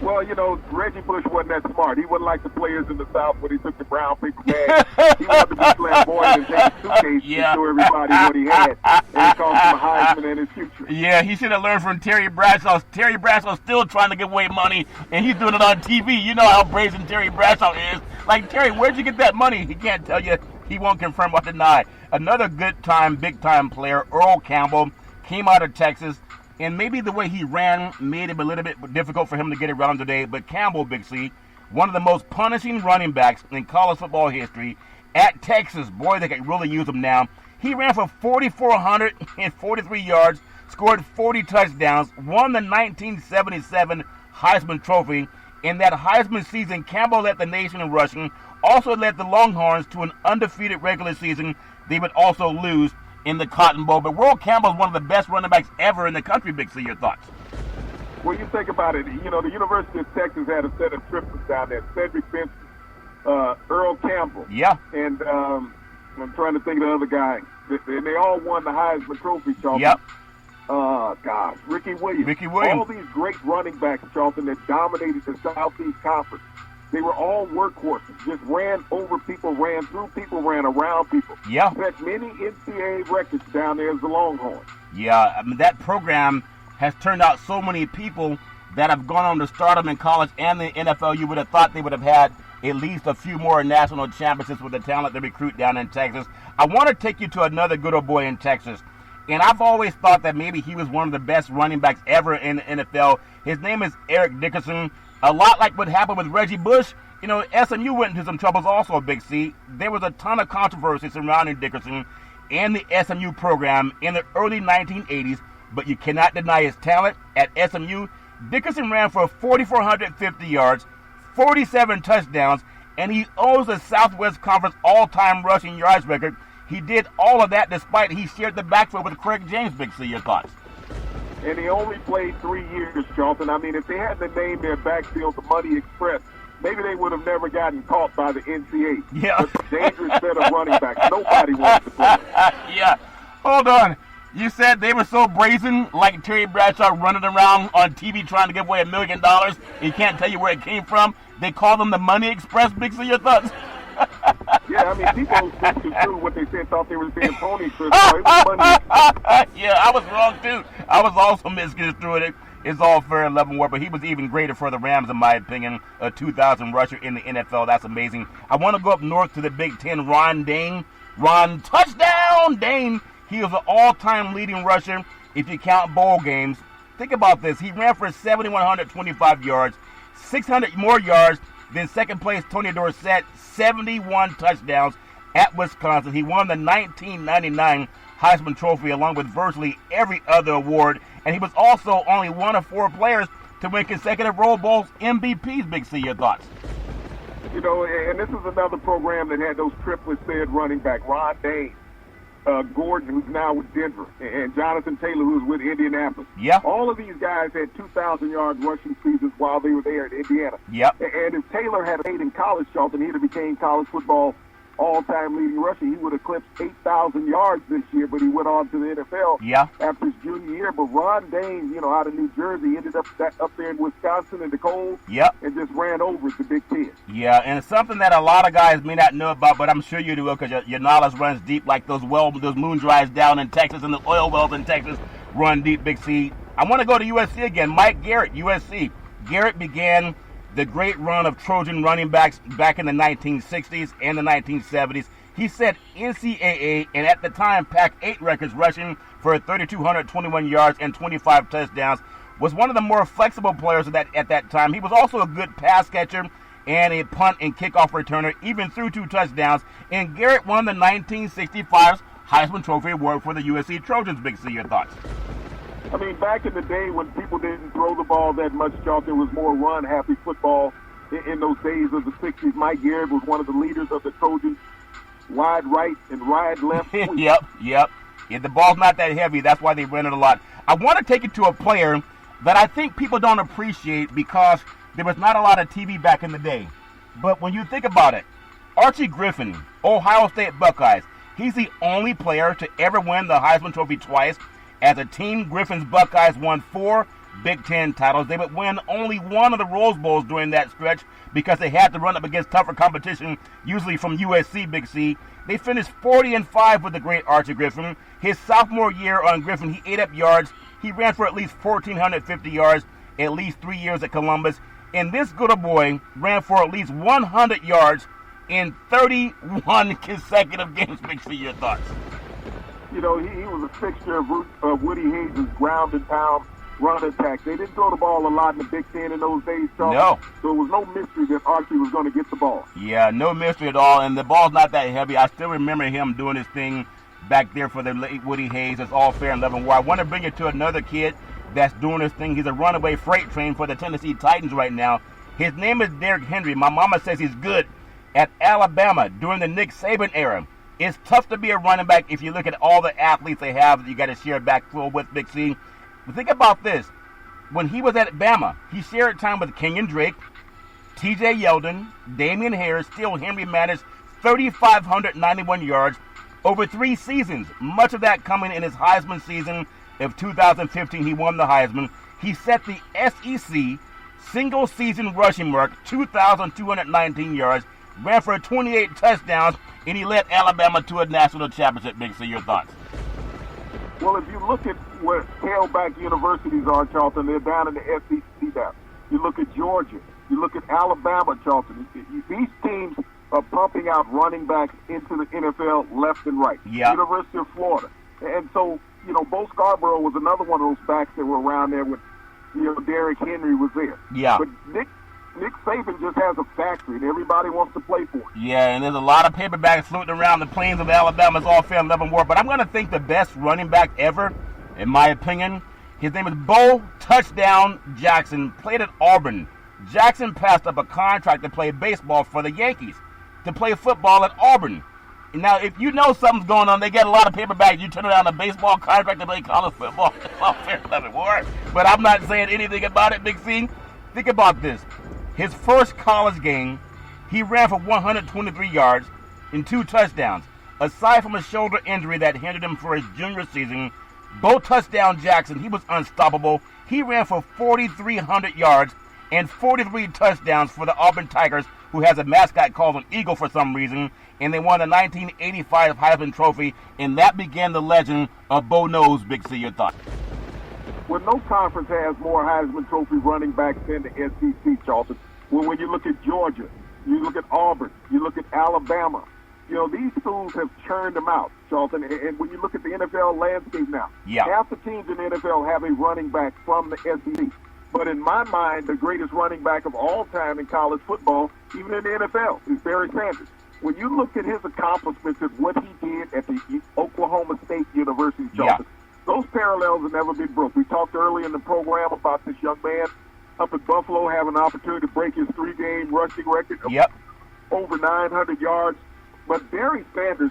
Well, Reggie Bush wasn't that smart. He wasn't like the players in the South when he took the brown paper bag. He wanted to be flamboyant and take a suitcase to show everybody what he had. And he cost him a Heisman and his future. Yeah, he should have learned from Terry Bradshaw. Terry Bradshaw's still trying to give away money, and he's doing it on TV. You know how brazen Terry Bradshaw is. Like, Terry, where'd you get that money? He can't tell you. He won't confirm or deny. Another good-time, big-time player, Earl Campbell, came out of Texas. And maybe the way he ran made it a little bit difficult for him to get around today. But Campbell, Big C, one of the most punishing running backs in college football history at Texas. Boy, they could really use him now. He ran for 4,443 yards, scored 40 touchdowns, won the 1977 Heisman Trophy. In that Heisman season, Campbell led the nation in rushing, also led the Longhorns to an undefeated regular season. They would also lose in the Cotton Bowl. But Earl Campbell is one of the best running backs ever in the country, Big C. Your thoughts? Well, you think about it, the University of Texas had a set of triplets down there. Cedric Benson, Earl Campbell. Yeah. And I'm trying to think of the other guy. And they all won the Heisman Trophy, Charlton. Yep. Gosh, Ricky Williams. All these great running backs, Charlton, that dominated the Southeast Conference. They were all workhorses, just ran over people, ran through people, ran around people. Yeah. Set many NCAA records down there as the Longhorns. Yeah, I mean, that program has turned out so many people that have gone on to stardom in college and the NFL. You would have thought they would have had at least a few more national championships with the talent they recruit down in Texas. I want to take you to another good old boy in Texas. And I've always thought that maybe he was one of the best running backs ever in the NFL. His name is Eric Dickerson. A lot like what happened with Reggie Bush. SMU went into some troubles also, Big C. There was a ton of controversy surrounding Dickerson and the SMU program in the early 1980s, but you cannot deny his talent at SMU. Dickerson ran for 4,450 yards, 47 touchdowns, and he owns the Southwest Conference all-time rushing yards record. He did all of that despite he shared the backfield with Craig James. Big C, your thoughts? And he only played 3 years, Charlton. I mean, if they hadn't named their backfield the Money Express, maybe they would have never gotten caught by the NCAA. Yeah. But the dangerous set of running backs. Nobody wants to play. Yeah. Hold on. You said they were so brazen, like Terry Bradshaw running around on TV trying to give away $1 million. He can't tell you where it came from. They call them the Money Express. Big C, your thoughts? Yeah, I mean, people misconstrued what they said, thought they were saying Pony Express. So it was Money. Yeah, I was wrong, too. I was also misconstrued it. It's all fair and love and war, but he was even greater for the Rams, in my opinion. A 2,000 rusher in the NFL. That's amazing. I want to go up north to the Big Ten. Ron Dane. Ron touchdown Dane. He was an all-time leading rusher if you count bowl games. Think about this. He ran for 7,125 yards, 600 more yards than second-place Tony Dorsett, 71 touchdowns at Wisconsin. He won the 1999 Heisman Trophy along with virtually every other award, and he was also only one of 4 players to win consecutive Pro Bowls MVPs. Big C, your thoughts? You know, and this is another program that had those triplets said running back. Ron Dane, Gordon, who's now with Denver, and Jonathan Taylor, who's with Indianapolis. Yeah. All of these guys had 2,000-yard rushing seasons while they were there at Indiana. Yep. And if Taylor had played in college, Charlton, he'd have became college football all-time leading rusher. He would have clipped 8,000 yards this year, but he went on to the NFL after his junior year. But Ron Dane, you know, out of New Jersey, ended up there in Wisconsin in the cold and just ran over the Big Ten. Yeah, and it's something that a lot of guys may not know about, but I'm sure you do because your knowledge runs deep, like those moon drives down in Texas and the oil wells in Texas run deep, Big C. I want to go to USC again. Mike Garrett, USC. Garrett began the great run of Trojan running backs back in the 1960s and the 1970s. He set NCAA and at the time Pac-8 records rushing for 3,221 yards and 25 touchdowns. Was one of the more flexible players at that time. He was also a good pass catcher and a punt and kickoff returner, even threw 2 touchdowns. And Garrett won the 1965 Heisman Trophy Award for the USC Trojans. Big C, your thoughts? I mean, back in the day when people didn't throw the ball that much, Charlton, there was more run-happy football in those days of the 60s. Mike Garrett was one of the leaders of the Trojans. Wide right and wide left. Yep. Yeah, the ball's not that heavy. That's why they ran it a lot. I want to take it to a player that I think people don't appreciate because there was not a lot of TV back in the day. But when you think about it, Archie Griffin, Ohio State Buckeyes, he's the only player to ever win the Heisman Trophy twice. As a team, Griffin's Buckeyes won 4 Big Ten titles. They would win only one of the Rose Bowls during that stretch because they had to run up against tougher competition, usually from USC, Big C. They finished 40-5 with the great Archie Griffin. His sophomore year on Griffin, he ate up yards. He ran for at least 1,450 yards, at least 3 years at Columbus. And this good old boy ran for at least 100 yards in 31 consecutive games. Big C, your thoughts? You know, he was a fixture of Woody Hayes' ground and pound run attack. They didn't throw the ball a lot in the Big Ten in those days, Charles. No. So it was no mystery that Archie was going to get the ball. Yeah, no mystery at all. And the ball's not that heavy. I still remember him doing his thing back there for the late Woody Hayes. It's all fair and love and war. I want to bring it to another kid that's doing his thing. He's a runaway freight train for the Tennessee Titans right now. His name is Derrick Henry. My mama says he's good at Alabama during the Nick Saban era. It's tough to be a running back if you look at all the athletes they have that you got to share backfield with, Big C. But think about this. When he was at Bama, he shared time with Kenyon Drake, T.J. Yeldon, Damian Harris. Still, Henry managed 3,591 yards over 3 seasons, much of that coming in his Heisman season of 2015. He won the Heisman. He set the SEC single-season rushing mark, 2,219 yards, ran for 28 touchdowns, and he led Alabama to a national championship. Big C, your thoughts? Well, if you look at where tailback universities are, Charlton, they're down in the SEC down. You look at Georgia. You look at Alabama, Charlton. These teams are pumping out running backs into the NFL left and right. Yeah. University of Florida. And so, you know, Bo Scarborough was another one of those backs that were around there when, you know, Derrick Henry was there. Yeah. But Nick Saban just has a factory, and everybody wants to play for it. Yeah, and there's a lot of paperbacks floating around the plains of Alabama. It's all fair and love and war. But I'm going to think the best running back ever, in my opinion, his name is Bo Touchdown Jackson, played at Auburn. Jackson passed up a contract to play baseball for the Yankees, to play football at Auburn. Now, if you know something's going on, they get a lot of paperbacks. You turn around a baseball contract to play college football. It's all fair and love and war. But I'm not saying anything about it, Big C. Think about this. His first college game, he ran for 123 yards and 2 touchdowns. Aside from a shoulder injury that hindered him for his junior season, both touchdown Jackson, he was unstoppable. He ran for 4,300 yards and 43 touchdowns for the Auburn Tigers, who has a mascot called an eagle for some reason, and they won the 1985 Heisman Trophy, and that began the legend of Bo Nose. Big C, your thoughts? Well, no conference has more Heisman Trophy running backs than the SEC, Charlton. Well, when you look at Georgia, you look at Auburn, you look at Alabama, these schools have churned them out, Charlton. And when you look at the NFL landscape now, half the teams in the NFL have a running back from the SEC. But in my mind, the greatest running back of all time in college football, even in the NFL, is Barry Sanders. When you look at his accomplishments and what he did at the Oklahoma State University, Charlton, those parallels have never been broke. We talked earlier in the program about this young man up at Buffalo having an opportunity to break his 3-game rushing record of over 900 yards. But Barry Sanders,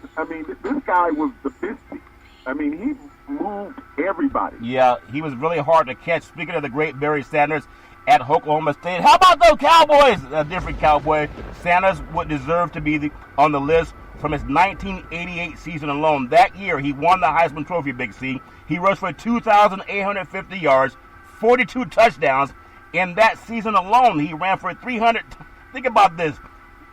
this guy was the biscuit. He moved everybody. Yeah, he was really hard to catch. Speaking of the great Barry Sanders at Oklahoma State, how about those Cowboys? A different Cowboy. Sanders would deserve to be on the list from his 1988 season alone. That year, he won the Heisman Trophy, Big C. He rushed for 2,850 yards, 42 touchdowns. In that season alone, he ran for 300. Think about this: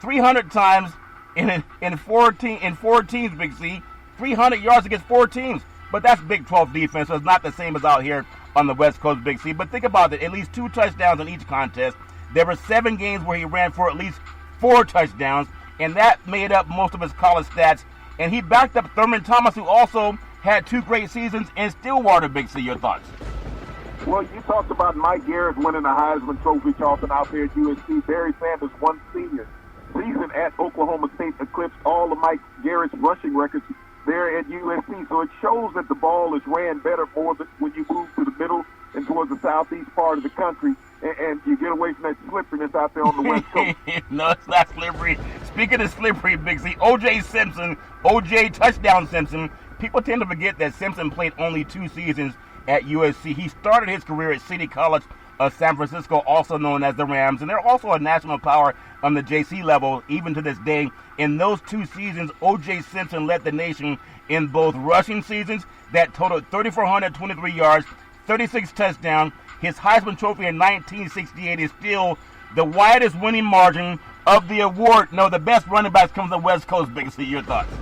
300 times in 4 teams, Big C. 300 yards against 4 teams. But that's Big 12 defense, so it's not the same as out here on the West Coast, Big C. But think about it: at least 2 touchdowns in each contest. There were 7 games where he ran for at least 4 touchdowns, and that made up most of his college stats. And he backed up Thurman Thomas, who also had 2 great seasons in Stillwater. Big C, your thoughts? Well, you talked about Mike Garrett winning the Heisman Trophy, Charlton, out there at USC. Barry Sanders, one senior season at Oklahoma State, eclipsed all of Mike Garrett's rushing records there at USC. So it shows that the ball is ran better more than when you move to the middle and towards the southeast part of the country, and you get away from that slipperiness out there on the West Coast. No, it's not slippery. Speaking of slippery, Big C, O.J. Touchdown Simpson, people tend to forget that Simpson played only 2 seasons at USC. He started his career at City College of San Francisco, also known as the Rams, and they're also a national power on the JC level, even to this day. In those 2 seasons, O.J. Simpson led the nation in both rushing seasons that totaled 3,423 yards, 36 touchdowns. His Heisman Trophy in 1968 is still the widest winning margin of the award. No, the best running backs come from the West Coast. Big C, your thoughts?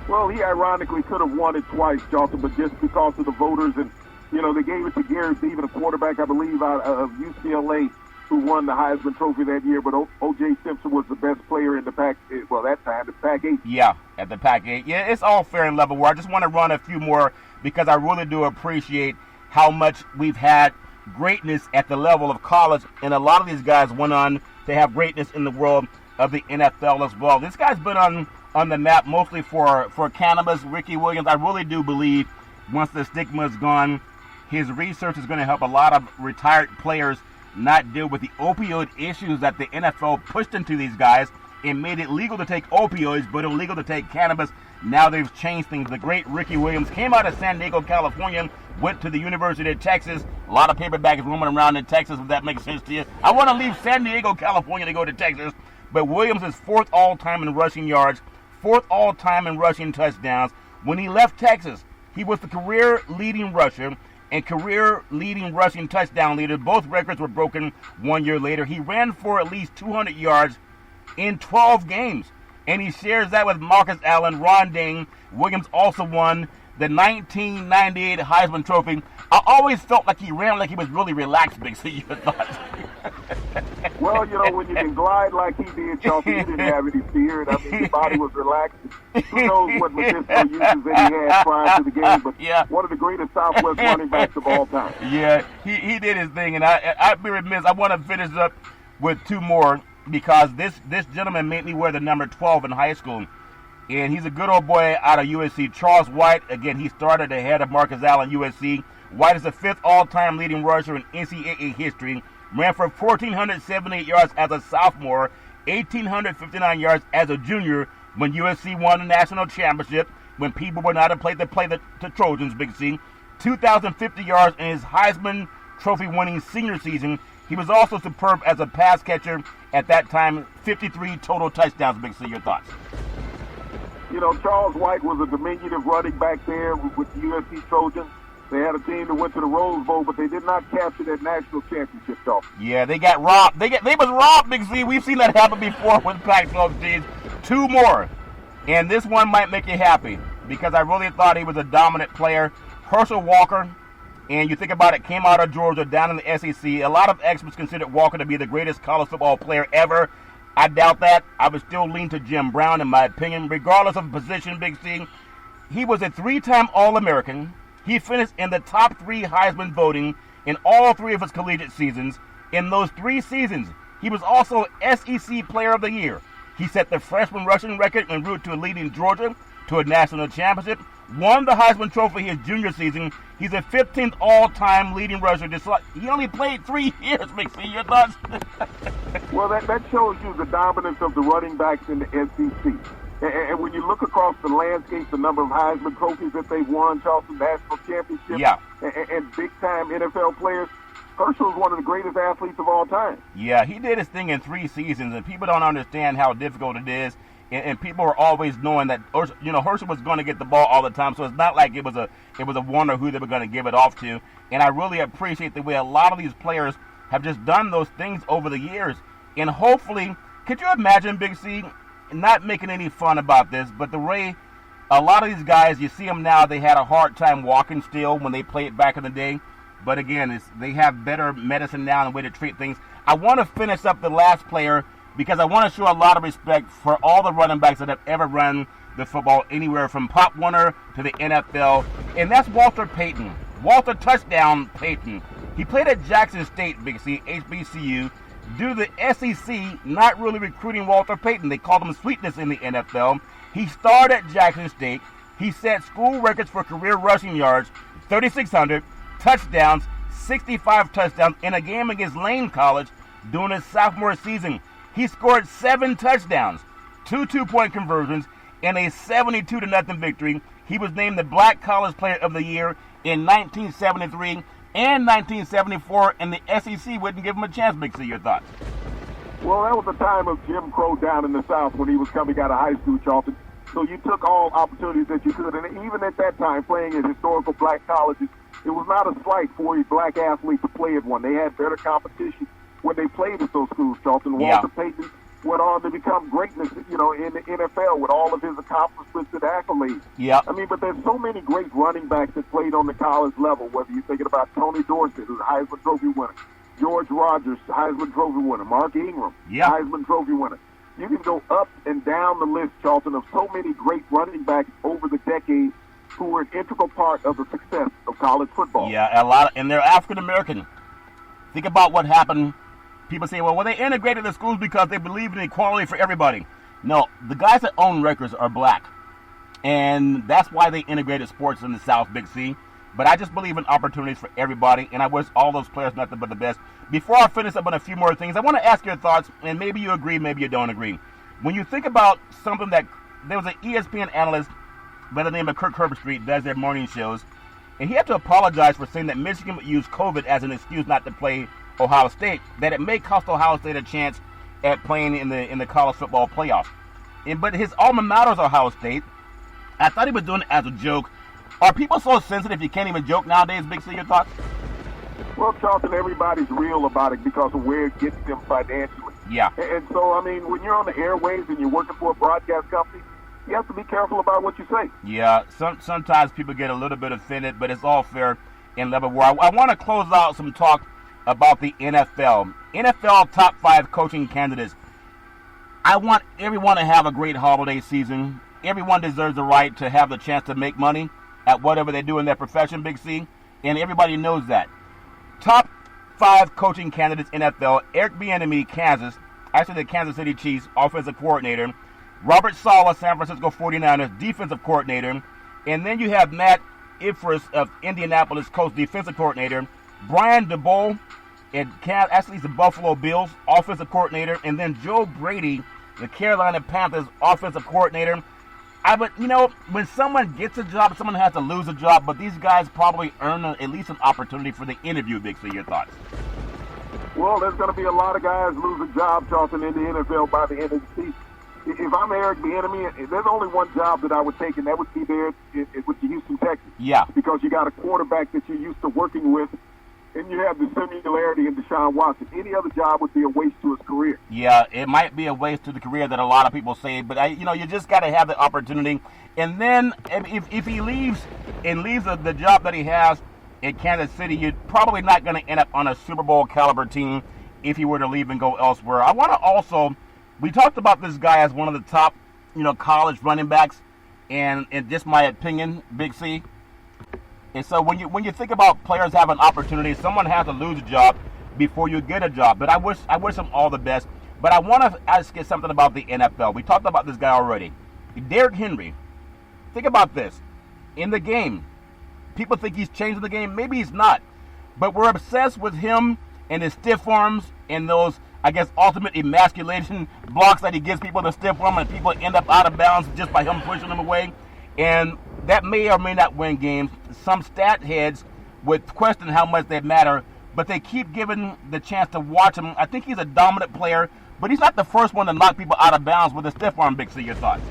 Well, he ironically could have won it twice, Charlton, but just because of the voters, and they gave it to Garrett Usc, a quarterback, I believe, out of UCLA, who won the Heisman Trophy that year. But O.J. Simpson was the best player in the Pac. Well, that time the Pac-8. Yeah, at the Pac-8. Yeah, it's all fair and level. Where I just want to run a few more because I really do appreciate how much we've had greatness at the level of college, and a lot of these guys went on to have greatness in the world of the NFL as well. This guy's been on the map mostly for cannabis. Ricky Williams, I really do believe once the stigma is gone, his research is going to help a lot of retired players not deal with the opioid issues that the NFL pushed into these guys and made it legal to take opioids but illegal to take cannabis. Now they've changed things. The great Ricky Williams came out of San Diego, California, went to the University of Texas. A lot of paperbacks roaming around in Texas, if that makes sense to you. I want to leave San Diego, California to go to Texas. But Williams is 4th all-time in rushing yards, 4th all-time in rushing touchdowns. When he left Texas, he was the career-leading rusher and career-leading rushing touchdown leader. Both records were broken 1 year later. He ran for at least 200 yards in 12 games, and he shares that with Marcus Allen, Ron Dane. Williams also won the 1998 Heisman Trophy. I always felt like he ran like he was really relaxed, Big C. Your thoughts? Well, when you can glide like he did, Charlton, he didn't have any fear. His body was relaxed. Who knows what medicinal uses that he had prior to the game, but one of the greatest Southwest running backs of all time. Yeah, he did his thing, and I'd be remiss. I want to finish up with 2 more because this gentleman made me wear the number 12 in high school. And he's a good old boy out of USC. Charles White, again, he started ahead of Marcus Allen, USC. White is the 5th all-time leading rusher in NCAA history. Ran for 1,478 yards as a sophomore, 1,859 yards as a junior when USC won the national championship, when people were not to play the Trojans, Big C. 2,050 yards in his Heisman Trophy winning senior season. He was also superb as a pass catcher at that time, 53 total touchdowns. Big C, your thoughts? You know, Charles White was a diminutive running back there with the USC Trojans. They had a team that went to the Rose Bowl, but they did not capture that national championship, though. Yeah, they got robbed. They was robbed, Big C. We've seen that happen before with Pac-12 teams. 2 more. And this one might make you happy because I really thought he was a dominant player. Herschel Walker, and you think about it, came out of Georgia down in the SEC. A lot of experts considered Walker to be the greatest college football player ever. I doubt that. I would still lean to Jim Brown, in my opinion, regardless of position, Big C. He was a 3-time All-American. He finished in the top 3 Heisman voting in all 3 of his collegiate seasons. In those 3 seasons, he was also SEC Player of the Year. He set the freshman rushing record en route to leading Georgia to a national championship, won the Heisman Trophy his junior season. He's a 15th all-time leading rusher. He only played 3 years, Big C. Your thoughts? Well, that shows you the dominance of the running backs in the SEC. And when you look across the landscape, the number of Heisman trophies that they've won, Charleston National Championship, and big-time NFL players, Herschel is one of the greatest athletes of all time. Yeah, he did his thing in 3 seasons, and people don't understand how difficult it is. And people are always knowing that Herschel was going to get the ball all the time, so it's not like it was a wonder who they were going to give it off to. And I really appreciate the way a lot of these players have just done those things over the years. And hopefully, could you imagine, Big C, not making any fun about this, but the way a lot of these guys, you see them now, they had a hard time walking still when they played back in the day. But again, they have better medicine now and a way to treat things. I want to finish up the last player because I want to show a lot of respect for all the running backs that have ever run the football anywhere from Pop Warner to the NFL, and that's Walter Payton. Walter Touchdown Payton. He played at Jackson State, Big C, HBCU. Due to the SEC not really recruiting Walter Payton, they called him Sweetness in the NFL. He starred at Jackson State. He set school records for career rushing yards, 3,600, touchdowns, 65 touchdowns in a game against Lane College during his sophomore season. He scored 7 touchdowns, 2 two-point conversions, in a 72-0 victory. He was named the Black College Player of the Year in 1973 and 1974, and the SEC wouldn't give him a chance. Big C, your thoughts? Well, that was the time of Jim Crow down in the South when he was coming out of high school, Charlton. So you took all opportunities that you could, and even at that time, playing at historical black colleges, it was not a slight for a black athlete to play at one. They had better competition when they played at those schools, Charlton. Walter Payton went on to become greatness, in the NFL with all of his accomplishments and accolades. Yeah. I mean, but there's so many great running backs that played on the college level, whether you're thinking about Tony Dorsett, who's a Heisman Trophy winner, George Rogers, Heisman Trophy winner, Mark Ingram, Heisman Trophy winner. You can go up and down the list, Charlton, of so many great running backs over the decades who were an integral part of the success of college football. Yeah, a lot, and they're African American. Think about what happened. People say, well, they integrated the schools because they believe in equality for everybody. No, the guys that own records are black. And that's why they integrated sports in the South, Big C. But I just believe in opportunities for everybody, and I wish all those players nothing but the best. Before I finish up on a few more things, I want to ask your thoughts, and maybe you agree, maybe you don't agree. When you think about something that, there was an ESPN analyst by the name of Kirk Herbstreit, does their morning shows, and he had to apologize for saying that Michigan would use COVID as an excuse not to play Ohio State, that it may cost Ohio State a chance at playing in the college football playoffs. But his alma mater is Ohio State. I thought he was doing it as a joke. Are people so sensitive you can't even joke nowadays, Big C? Your thoughts? Well, Charlton, everybody's real about it because of where it gets them financially. Yeah. And so, I mean, when you're on the airwaves and you're working for a broadcast company, you have to be careful about what you say. Yeah, sometimes people get a little bit offended, but it's all fair and level. Where I want to close out some talk about the NFL. NFL top 5 coaching candidates. I want everyone to have a great holiday season. Everyone deserves the right to have the chance to make money at whatever they do in their profession, Big C, and everybody knows that. Top 5 coaching candidates NFL: Eric Bieniemy, Kansas, actually the Kansas City Chiefs offensive coordinator; Robert Saleh, San Francisco 49ers defensive coordinator; and then you have Matt Eberflus of Indianapolis, coach defensive coordinator; Brian DeBoer, actually he's the Buffalo Bills offensive coordinator; and then Joe Brady, the Carolina Panthers offensive coordinator. But when someone gets a job, someone has to lose a job, but these guys probably earn at least an opportunity for the interview, Big C. Your thoughts? Well, there's going to be a lot of guys losing jobs, Charlton, in the NFL by the end of the season. If I'm Eric Bieniemy, there's only one job that I would take, and that would be there with the Houston Texans. Yeah. Because you got a quarterback that you're used to working with, and you have the similarity in Deshaun Watson. Any other job would be a waste to his career. Yeah, it might be a waste to the career that a lot of people say, but you just got to have the opportunity. And then if he leaves the job that he has in Kansas City, you're probably not going to end up on a Super Bowl caliber team if he were to leave and go elsewhere. I want to also, we talked about this guy as one of the top, college running backs, and in just my opinion, Big C. And so when you think about players having opportunities, someone has to lose a job before you get a job. But I wish him all the best. But I want to ask you something about the NFL. We talked about this guy already. Derrick Henry. Think about this. In the game, people think he's changing the game. Maybe he's not. But we're obsessed with him and his stiff arms and those, I guess, ultimate emasculation blocks that he gives people, the stiff arm, and people end up out of bounds just by him pushing them away. And that may or may not win games. Some stat heads would question how much they matter, but they keep giving the chance to watch him. I think he's a dominant player, but he's not the first one to knock people out of bounds with a stiff arm, Big C. Your thoughts?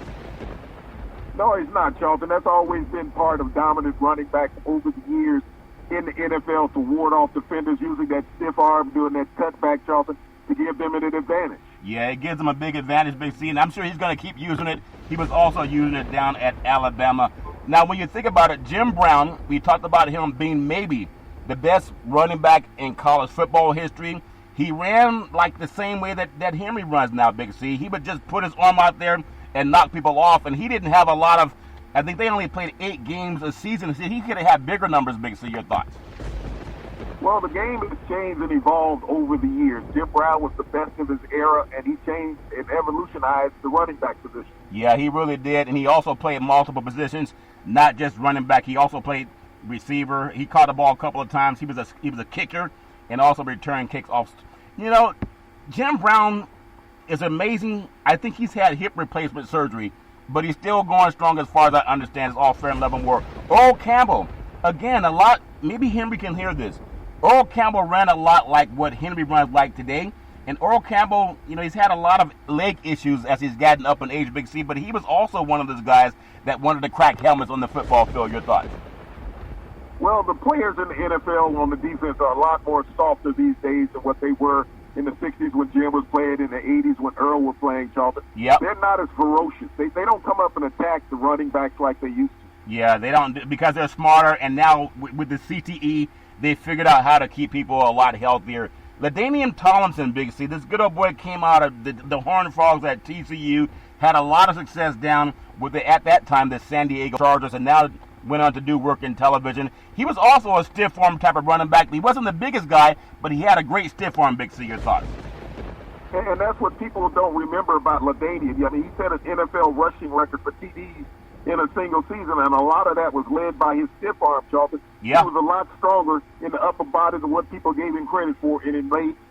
No, he's not, Charlton. That's always been part of dominant running backs over the years in the NFL, to ward off defenders using that stiff arm, doing that cutback, Charlton, to give them an advantage. Yeah, it gives him a big advantage, Big C, and I'm sure he's going to keep using it. He was also using it down at Alabama. Now, when you think about it, Jim Brown, we talked about him being maybe the best running back in college football history. He ran like the same way that Henry runs now, Big C. He would just put his arm out there and knock people off, and he didn't have a lot of, I think they only played 8 games a season. He could have had bigger numbers, Big C. Your thoughts? Well, the game has changed and evolved over the years. Jim Brown was the best of his era, and he changed and evolutionized the running back position. Yeah, he really did, and he also played multiple positions, not just running back. He also played receiver. He caught the ball a couple of times. He was a kicker and also returned kicks off. Jim Brown is amazing. I think he's had hip replacement surgery, but he's still going strong as far as I understand. It's all fair and level war. Earl Campbell, again, a lot. Maybe Henry can hear this. Earl Campbell ran a lot like what Henry runs like today. And Earl Campbell, he's had a lot of leg issues as he's gotten up in age, Big C, but he was also one of those guys that wanted to crack helmets on the football field. Your thoughts? Well, the players in the NFL on the defense are a lot more softer these days than what they were in the 60s when Jim was playing, in the 80s when Earl was playing, Charlton. Yep. They're not as ferocious. They don't come up and attack the running backs like they used to. Yeah, they don't, because they're smarter, and now with the CTE, they figured out how to keep people a lot healthier. Damien Tomlinson, Big C, this good old boy came out of the Horned Frogs at TCU, had a lot of success down with at that time, the San Diego Chargers, and now went on to do work in television. He was also a stiff arm type of running back. He wasn't the biggest guy, but he had a great stiff arm, Big C. Your thoughts? And that's what people don't remember about LaDainian. I mean, he set an NFL rushing record for TDs in a single season, and a lot of that was led by his stiff arm, Charlton. Yeah. He was a lot stronger in the upper body than what people gave him credit for, and it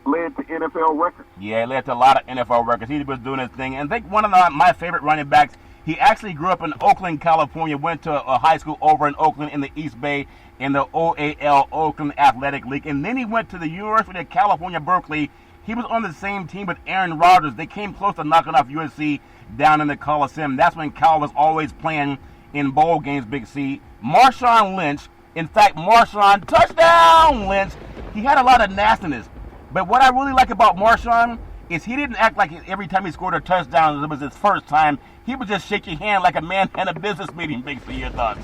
led to NFL records. Yeah, it led to a lot of NFL records. He was doing his thing. And I think one of my favorite running backs, he actually grew up in Oakland, California, went to a high school over in Oakland in the East Bay in the OAL, Oakland Athletic League. And then he went to the University of California, Berkeley. He was on the same team with Aaron Rodgers. They came close to knocking off USC down in the Coliseum. That's when Cal was always playing in bowl games, Big C. Marshawn Lynch, in fact, Marshawn, touchdown Lynch. He had a lot of nastiness. But what I really like about Marshawn is he didn't act like every time he scored a touchdown it was his first time. He would just shake your hand like a man in a business meeting, Big C. Your thoughts?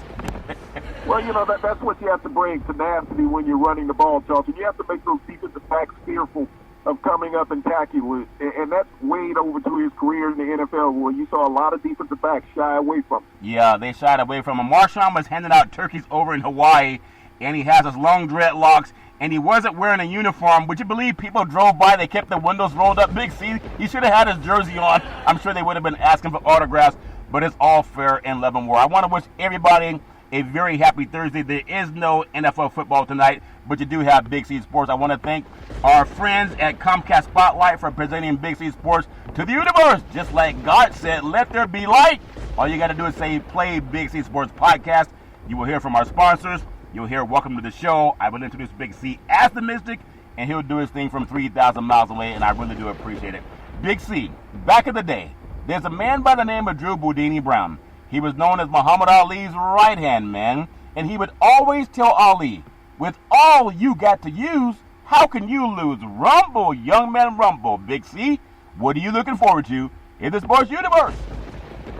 Well, that's what you have to bring, tenacity, when you're running the ball, Charlton. You have to make those defensive backs fearful of coming up and tackling with, and that's weighed over to his career in the NFL, where you saw a lot of defensive backs shy away from him. Yeah, they shied away from him. Marshawn was handing out turkeys over in Hawaii, and he has his long dreadlocks, and he wasn't wearing a uniform. Would you believe people drove by, they kept the windows rolled up? Big C, he should have had his jersey on. I'm sure they would have been asking for autographs, but it's all fair and love and war. I want to wish everybody a very happy Thursday. There is no NFL football tonight, but you do have Big C Sports. I want to thank our friends at Comcast Spotlight for presenting Big C Sports to the universe. Just like God said, let there be light. All you got to do is say, play Big C Sports Podcast. You will hear from our sponsors. You'll hear Welcome to the Show. I will introduce Big C as the Mystic, and he'll do his thing from 3,000 miles away, and I really do appreciate it. Big C, back in the day, there's a man by the name of Drew Boudini Brown. He was known as Muhammad Ali's right-hand man, and he would always tell Ali, with all you got to use, how can you lose? Rumble, young man, rumble. Big C, what are you looking forward to in the sports universe?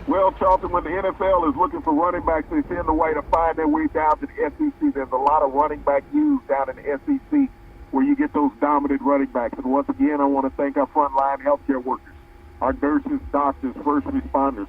Well, Charlton, when the NFL is looking for running backs, they tend to way to find their way down to the SEC. There's a lot of running back used down in the SEC where you get those dominant running backs. And once again, I want to thank our frontline healthcare workers, our nurses, doctors, first responders.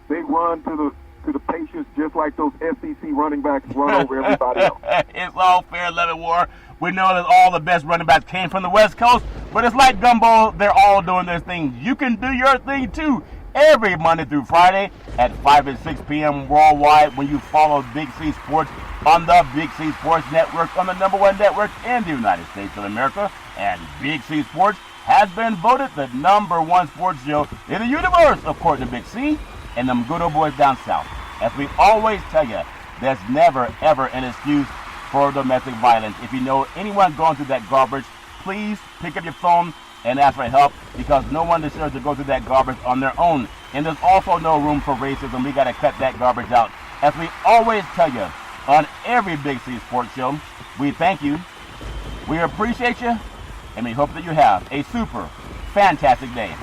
They run to the patients just like those SEC running backs run over everybody else. It's all fair, love and war. We know that all the best running backs came from the West Coast, but it's like gumbo. They're all doing their thing. You can do your thing, too. Every Monday through Friday at 5 and 6 p.m. worldwide when you follow Big C Sports on the Big C Sports Network, on the #1 network in the United States of America. And Big C Sports has been voted the #1 sports show in the universe, according to Big C and them good old boys down south. As we always tell you, there's never, ever an excuse for domestic violence. If you know anyone going through that garbage, please pick up your phone and ask for help, because no one deserves to go through that garbage on their own. And there's also no room for racism. We got to cut that garbage out. As we always tell you on every Big C Sports show, we thank you, we appreciate you, and we hope that you have a super fantastic day.